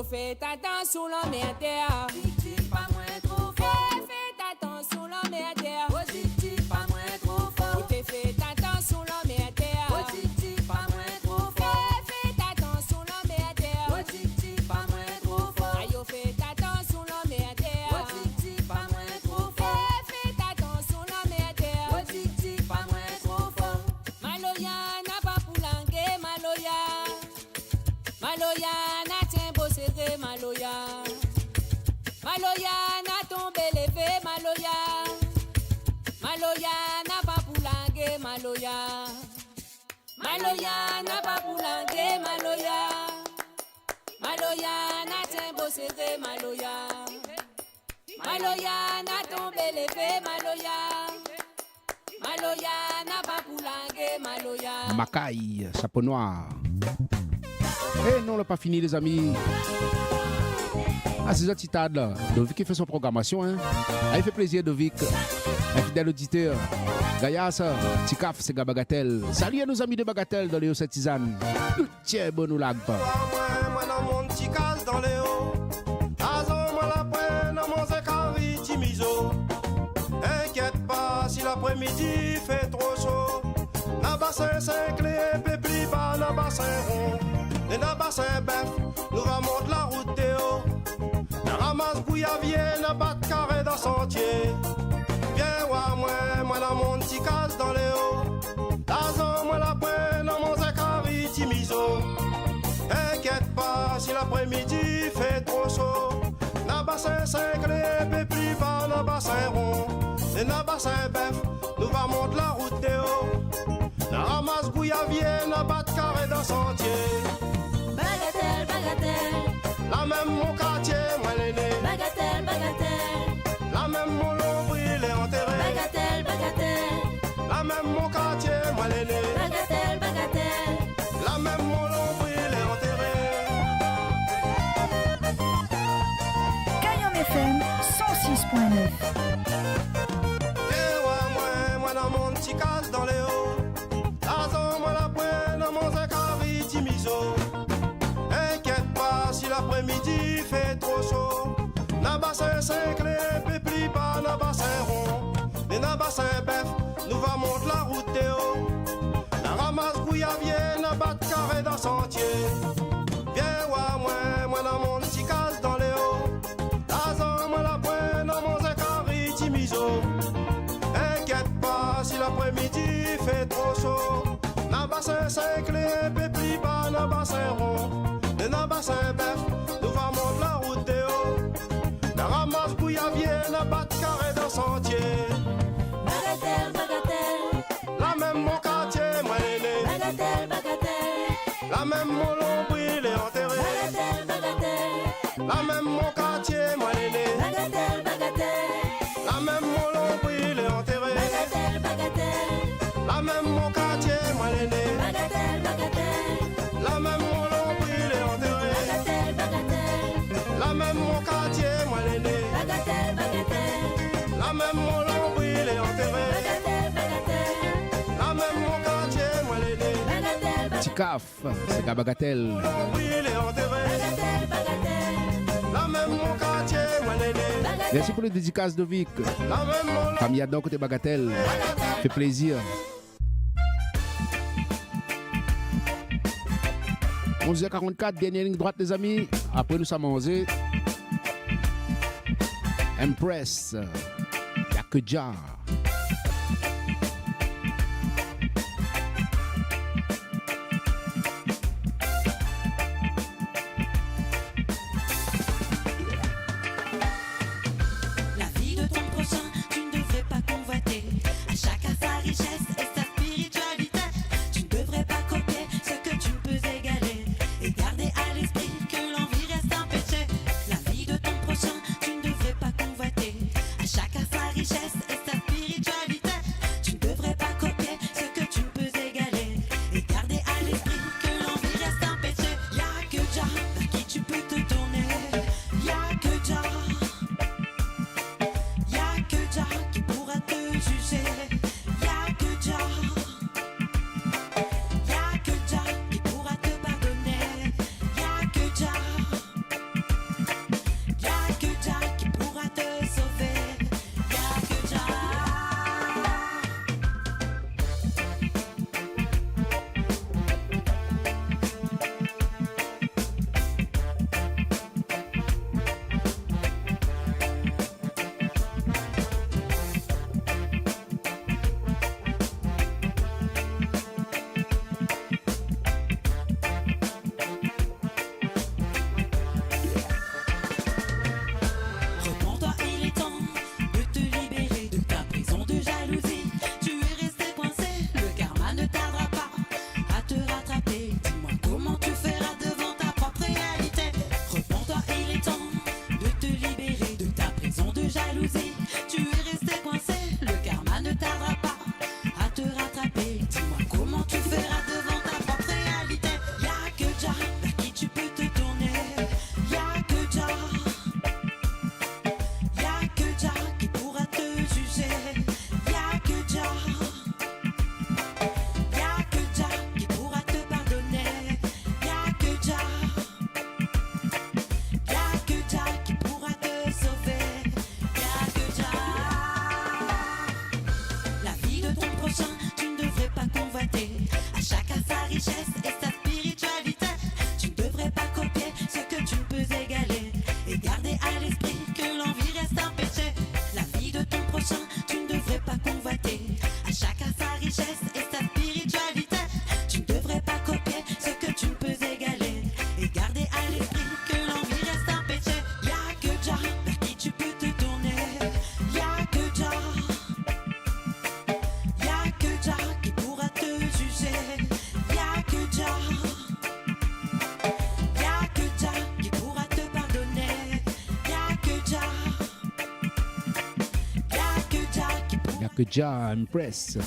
Faites attention l'homme et terre. Positif pas moins trop fort. Faites attention l'homme et terre. Positif pas moins trop fort. Faites attention l'homme et terre. Positif pas moins trop fort. Faites attention l'homme et terre. Positif pas moins trop fort. Ayo faites attention l'homme et terre. Positif pas moins trop fort. Faites attention l'homme et terre. Positif pas moins trop fort. Maloya n'a pas poulangué, Maloya. Maloya n'a tien beau serré, Maloya. Maloya n'a tombé levé, Maloya. Maloya n'a pas boulangué, Maloya. Maloya n'a t'un beau serré, Maloya. Maloya n'a tombé l'épée, Maloya. Maloya n'a pas boulangué, Maloya. Macaille, chapeau noir. Eh non, on n'a pas fini les amis. Ah, c'est ça, Titad là. Dovic qui fait son programmation. Hein. Ah, il fait plaisir, Dovic. Un fidèle auditeur. Gayas, Tikaf, c'est Bagatelle. Salut à nos amis de Bagatelle dans les hauts cette tisane. Tiens, bon, nous lag pas. Moi, dans mon petit casse dans les hauts. Azon, moi, la peine, dans mon zécari, timiso. Inquiète pas si l'après-midi fait trop chaud. Na bassin 5 clés, pépli, pas na bassin rond. Et na bassin bœuf, nous remonte la route Théo. Na ramasse bouillavier, na batte carré dans sentier. Viens voir moi dans mon petit casse dans les hauts. Azon, moi la peine, dans mon zécari, timiso. Inquiète pas si l'après-midi fait trop chaud. Na bassin 5 clés, pépli, pas na bassin rond. Et na bassin bœuf, nous va monter la route Théo. Na ramasse bouillavier, na batte carré dans sentier. Bagatelle, bagatelle. La même mon quartier, moi l'aîné. Bagatelle, bagatelle. La même mon nombril est enterré. Bagatelle, bagatelle. La même mon quartier, moi l'aîné. Bagatelle, bagatelle. La même mon nombril est enterré. Cayenne FM 106.9. Moi dans mon petit casse dans les hauts. Azon, moi la pointe dans mon zécari, timiso. Inquiète pas si l'après-midi fait trop chaud. Na bassin 5 clés, pépli pas na bassin rond. Et na bassin bœuf, nous va monter la route Théo. Na ramasse bouillavier, na batte carré dans sentier. Viens voir moi dans mon petit casse dans les hauts. Azon, moi la pointe dans mon zécari, timiso. Inquiète pas si l'après-midi fait trop chaud. Na bassin 5 clés, pépli pas na bassin rond. Et na bassin bœuf, nous va monter la route Théo. Na ramasse bouillavier, na batte carré dans sentier. Bagatelle, bagatelle. La même mon quartier, moi l'aîné. Bagatelle, bagatelle. La même mon nombril est enterré. Bagatelle, bagatelle. La même mon quartier, moi l'aîné. Bagatelle, bagatelle. La même mon nombril est enterré. Bagatelle, bagatelle. La même mon quartier, moi l'aîné. Bagatelle, bagatelle. La même mon nombril est enterré. Bagatelle, bagatelle. La même mon quartier, moi l'aîné. Bagatelle, bagatelle. La même mon nombril est enterré. Bagatelle, bagatelle. La même mon quartier, moi l'aîné. Bagatelle, bagatelle. Tikaf, c'est Bagatelle. Nombril est enterré. Bagatelle, bagatelle. La même mon quartier, moi l'aîné. Merci pour les dédicaces de Vic. La même mon Famille Adam côté Bagatelle. Fait plaisir. 11h44, dernière ligne droite les amis. Après nous sommes 11h. Empress. Y'a que Jah. La vie de ton prochain, tu ne devrais pas convoiter. À chacun sa richesse et sa spiritualité. Tu ne devrais pas copier ce que tu ne peux égaler. Et garder à l'esprit que l'envie reste un péché. La vie de ton prochain, tu ne devrais pas convoiter. À chacun sa richesse et sa spiritualité. prochain, tu ne devrais pas convoiter. À chacun sa richesse et sa spiritualité. Tu ne devrais pas copier ce que tu ne peux égaler. Et garder à l'esprit que l'envie reste un péché. La vie de ton prochain, tu ne devrais pas convoiter. À chacun sa richesse et sa spiritualité. Tu ne devrais pas copier ce que tu ne peux égaler. Et garder à l'esprit que l'envie reste un péché. Y'a que Jah vers qui tu peux te tourner. Y'a que Jah. Y'a que Jah qui pourra te juger. Y'a que Jah. Y'a que Jah qui pourra te pardonner. Y'a que Jah. Y'a que Jah qui pourra. Y'a que Jah Impress. Y'a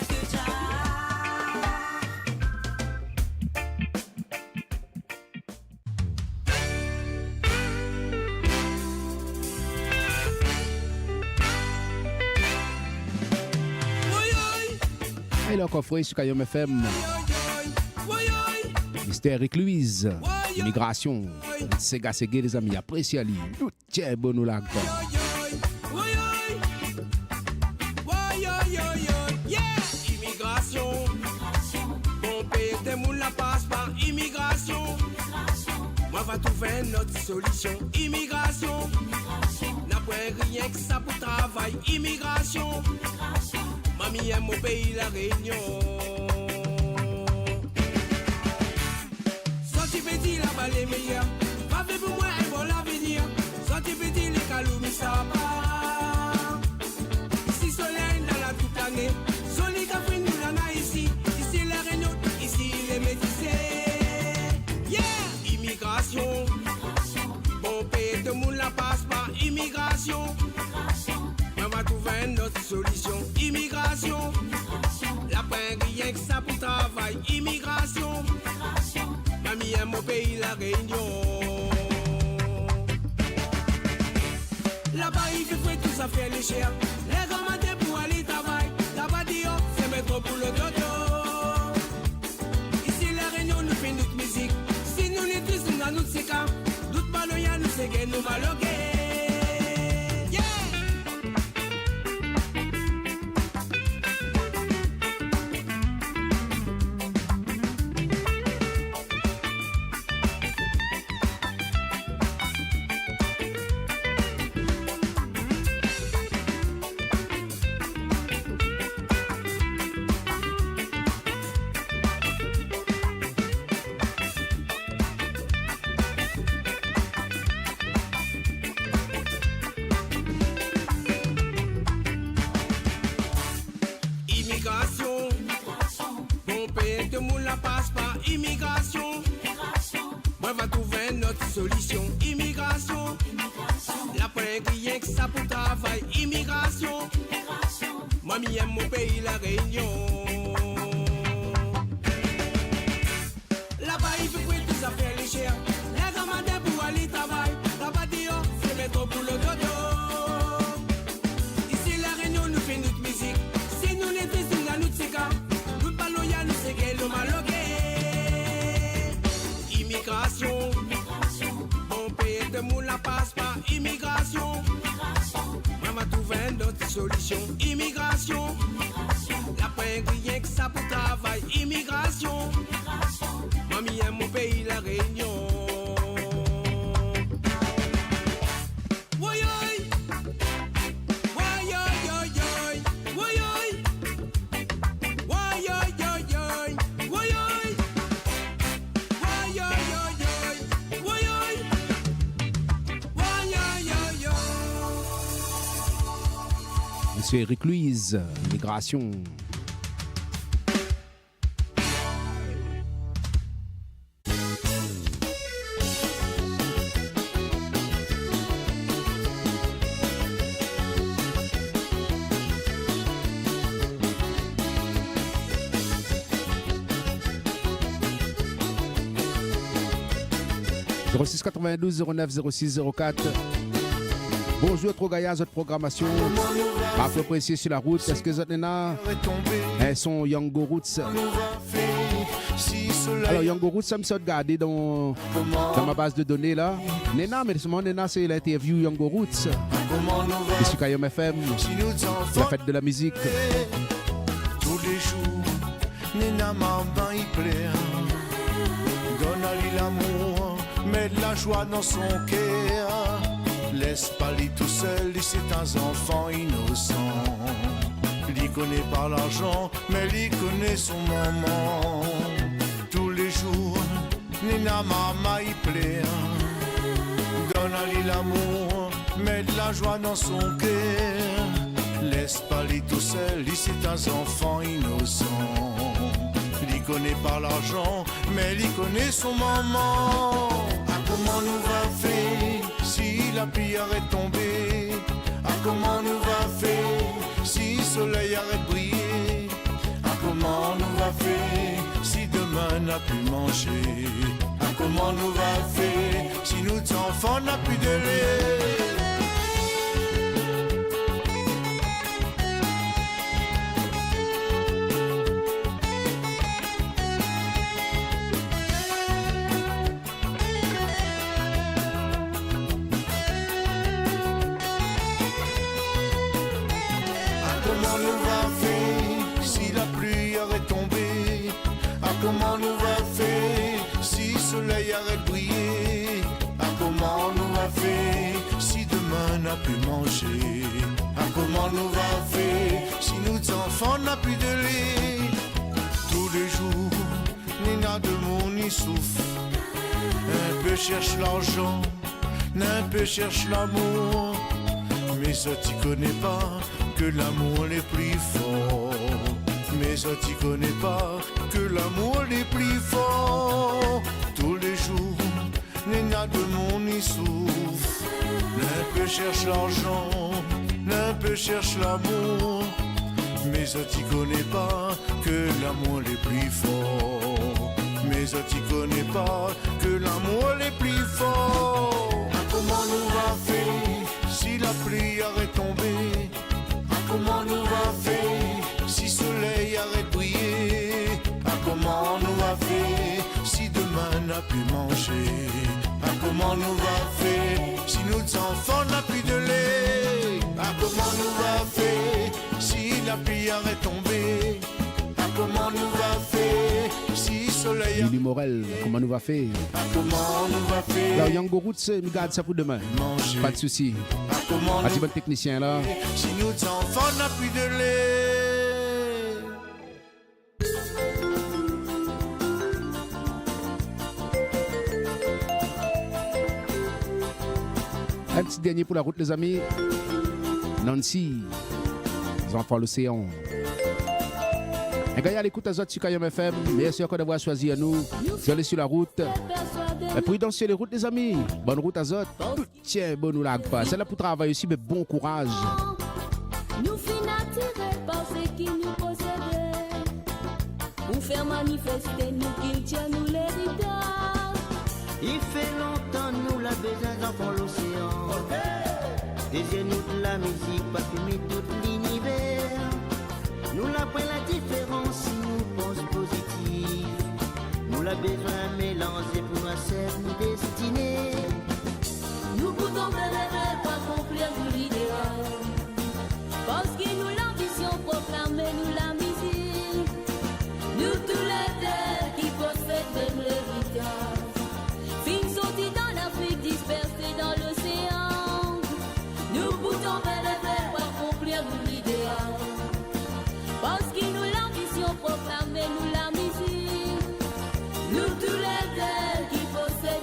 que Jah. Et là, coffre sur Kayom FM. Mystère Écluise. Immigration. Sega Segé, les amis. Appréciez Ali. Tout est bon ou là. Immigration. Bon pays, des moules la passe par immigration. Moi, va trouver notre solution. Immigration. N'a pas rien que ça pour travail. Immigration. Mamie aime mon pays, la Réunion. Sorti petit, là-bas les meilleurs. Pas fait pour moi, un bon l'avenir. Sorti petit, les calomis, ça part. Ici, soleil, dans la toute l'année. Soli, café, nous l'en a ici. Ici, la Réunion, ici, les métissés. Yeah! Immigration. Bon pays, tout le monde la passe par immigration. On va trouver notre solution. Immigration. La peine rien que ça pour travail. Immigration. Mamie aime mon pays, la Réunion. Là-bas, il fait fouet, tout ça fait les chers. Les gars matin pour aller travailler. Là-bas, dire, c'est mettre pour le dodo. Ici, la Réunion, nous fait notre musique. Si nous les tristes, nous avons notre séquence. Doute pas le y'a, nous c'est gay, nous malogués. Immigration. Bon pays, tout le monde la passe par immigration. Moi, va trouver notre solution. Immigration. La peine rien que ça pour travail. Immigration. Mamie aime mon pays, la Réunion. Là-bas, il fait quoi tout ça fait les chers. Les gamins pour aller travailler. Là-bas, dire, c'est mettre pour le dodo. Ici, la Réunion, nous fait notre musique. Si nous les tristes, nous avons notre séquence. Nous pas loyal, nous c'est gay, nous malogués. Immigration. Bon pays, tout le monde la passe par immigration. On va trouver notre solution. Immigration. La peine rien que ça pour travail. Immigration. Mamie aime mon pays, la Réunion. Woyoy. Woyoyoyoy. Woyoy. Woyoyoyoy. Woyoy. Woyoyoyoy. Woyoy. Woyoyoyoy. Monsieur Eric Louise, Immigration. « 06 92 09 06 04. Bonjour, trop gaillard, votre programmation. Parfois apprécié sur la route. Est-ce que vous êtes sont Yango Roots? Alors, Yango Roots, ça me sort gardé dans ma base de données là. Nena, mais seulement Nena, c'est l'interview Yango Roots. Et sur Kayom FM, la fête de la musique. les jours, Nina maman y plaît. Donne-lui l'amour, mets de la joie dans son cœur. Laisse pas lui tout seul, c'est un enfant innocent. Il connaît pas l'argent, mais il connaît son maman. Tous les jours, Nina maman y plaît. Donne-lui l'amour, mets de la joie dans son cœur. Laisse pas lui tout seul, c'est un enfant innocent. Il connaît pas l'argent, mais il connaît son maman. Ah, comment nous va faire si la pluie arrête de tomber? Ah, comment nous va faire si le soleil arrête de briller? Ah, comment nous va faire si demain n'a plus manger? Ah, comment nous va faire si nous enfants n'a plus de lait? Comment nous va faire si le soleil arrête de briller? Ah, comment nous va faire si demain n'a plus manger? Ah, comment nous va faire si nos enfants n'a plus de lait? Tous les jours, Nina de mon y souffre. Un peu cherche l'argent, un peu cherche l'amour. Mais ça t'y connais pas que l'amour est plus fort. Mais ça t'y connais pas que l'amour est plus fort. Tous les jours, Nina de mon y souffre. L'un peu cherche l'argent, l'un peu cherche l'amour. Mais ça t'y connais pas que l'amour est plus fort. Mais ça t'y connais pas que l'amour est plus fort. Ah, comment nous va faire si la pluie arrête de tomber? Ah, comment nous va faire si le soleil arrête de briller? Ah, comment nous va faire si demain n'a plus manger? Ah, comment nous va faire si nos enfants n'a plus de lait? Ah, comment nous va faire si la pluie arrête de tomber? Ah, comment nous va faire si le soleil... Lili Morel, comment nous va faire? Ah, comment nous va faire? Là, Yango Roots, me garde ça pour demain. Manger. Pas de souci. Ah, comment nous... bon technicien là. Si nos enfants n'a plus de lait? Un petit dernier pour la route, les amis. Nancy, les enfants l'océan. Un gars à l'écoute à Zot sur Kayom FM. Merci encore d'avoir choisi à nous. Vous allez sur la route. Prudence sur les routes, les amis. Bonne route à Zot. Tiens, bon nous lag pas. C'est là pour travailler aussi, mais bon courage. Nous finissons attirés par ce qui nous possédait. Pour faire manifester nous qui tient nous l'héritage. Il fait longtemps nous la besoin d'enfants l'océan. Désirez-nous de la musique, pas fumer tout l'univers. Nous la prenons la différence si nous pensons positif. Nous la besoin mélanger pour un cercle destiné. Nous pouvons rêver pas accomplir l'idéal. Parce que nous l'ambition proclamer nous la musique. Nous tous les terres qui possèdent même l'héritage. Fin sortis dans l'Afrique dispersés dans l'océan. Nous pouvons rêver pas accomplir l'idéal. Parce que nous l'ambition proclamer nous la musique. Nous tous les terres qui possèdent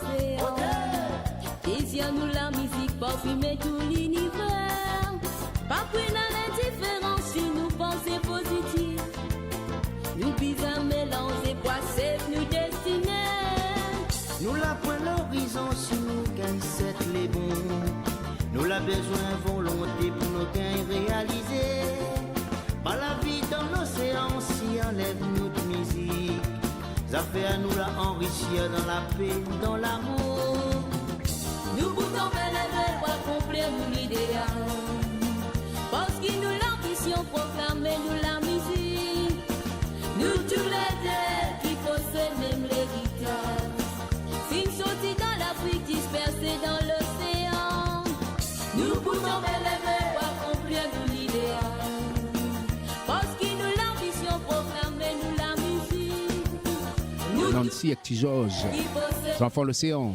l'océan. Désire-nous la musique parfumer tout l'univers. Pas plus dans l'indifférence si nous pensons positif. Nous bisons mélanger poissons nous destinés. Nous la point l'horizon si nous gagnons cette les bons. Nous la besoin volonté pour nos gains réaliser. Par la vie dans l'océan si enlève notre musique. Ça fait à nous la enrichir dans la paix, dans l'amour. Nous boutons bel pour accomplir l'idéal. Parce que nous l'ambition proclamer nous la musique. Nous tous les deux qui possèdent même l'héritage. Fin sorti dans l'Afrique dispersée dans l'océan. Nous boutons bel pour accomplir l'idéal. Parce que nous l'ambition proclamer nous la musique. Nancy et petit Georges, enfants l'océan.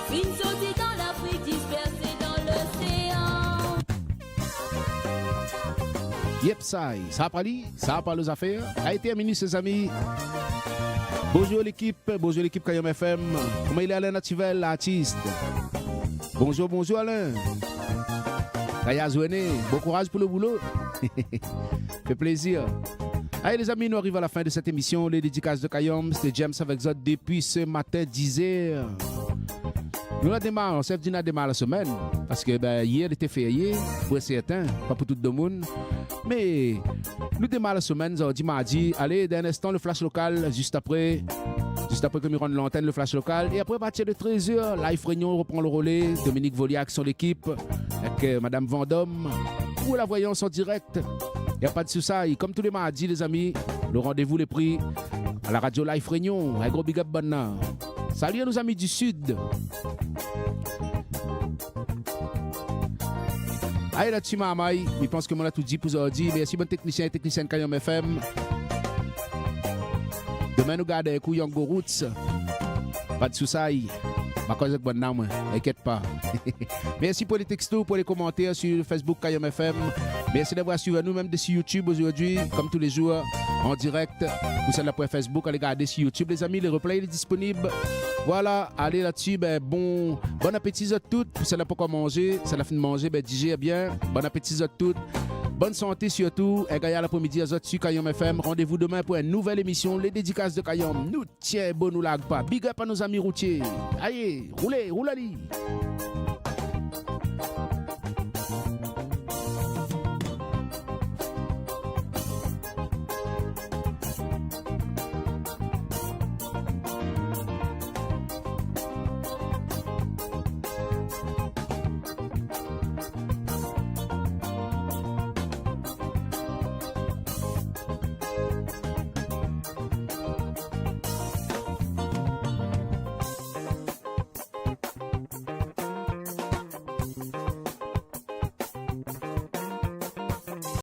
Fin sorti dans l'Afrique dispersée dans l'océan. Yep, ça a pas li, ça a pas les affaires. A été terminé, ses amis. Bonjour l'équipe Kayom FM. Comment il est Alain Nativel, l'artiste? Bonjour Alain. Kaya Zouene, bon courage pour le boulot. Fait plaisir. Allez les amis, nous arrivons à la fin de cette émission. Les dédicaces de Kayom, c'était James avec Zod depuis ce matin 10h. Nous avons démarré, on s'est dit qu'on démarré la semaine. Parce que hier était férié, pour certains, pas pour tout le monde. Mais nous démarrons la semaine, nous avons dit mardi, allez, d'un instant, le flash local, juste après que nous rendons l'antenne, le flash local. Et après, à partir de 13h, Live Réunion reprend le relais. Dominique Voliac sur l'équipe, avec Madame Vendôme, pour la voyance en direct. Il n'y a pas de souci. Comme tous les mardis, les amis, le rendez-vous est pris à la radio Live Réunion. Un gros big up, Banna. Salut à nos amis du Sud. Allez là-dessus, Mamaï. Je pense que moi, là, tout dit pour aujourd'hui. Merci, bon technicien et technicienne Kayom FM. Demain, nous gardons un coup Yango Roots. Pas de souci. Ma cause est bonne, non, inquiète pas. Merci pour les textos, pour les commentaires sur Facebook Kayom FM. Merci d'avoir suivi nous, même sur YouTube aujourd'hui, comme tous les jours, en direct. Vous êtes là pour Facebook, allez regarder sur YouTube, les amis. Le replay est disponible. Voilà, allez là-dessus. Bon appétit à toutes. Vous êtes là pour quoi manger. C'est la fin de manger, digérez bien. Bon appétit à toutes. Bonne santé surtout. Et gagnez l'après-midi à Zotu Kayom FM. Rendez-vous demain pour une nouvelle émission. Les dédicaces de Kayom. Nous tiens, bon, nous lag pas. Big up à nos amis routiers. Allez, roulez, roulez.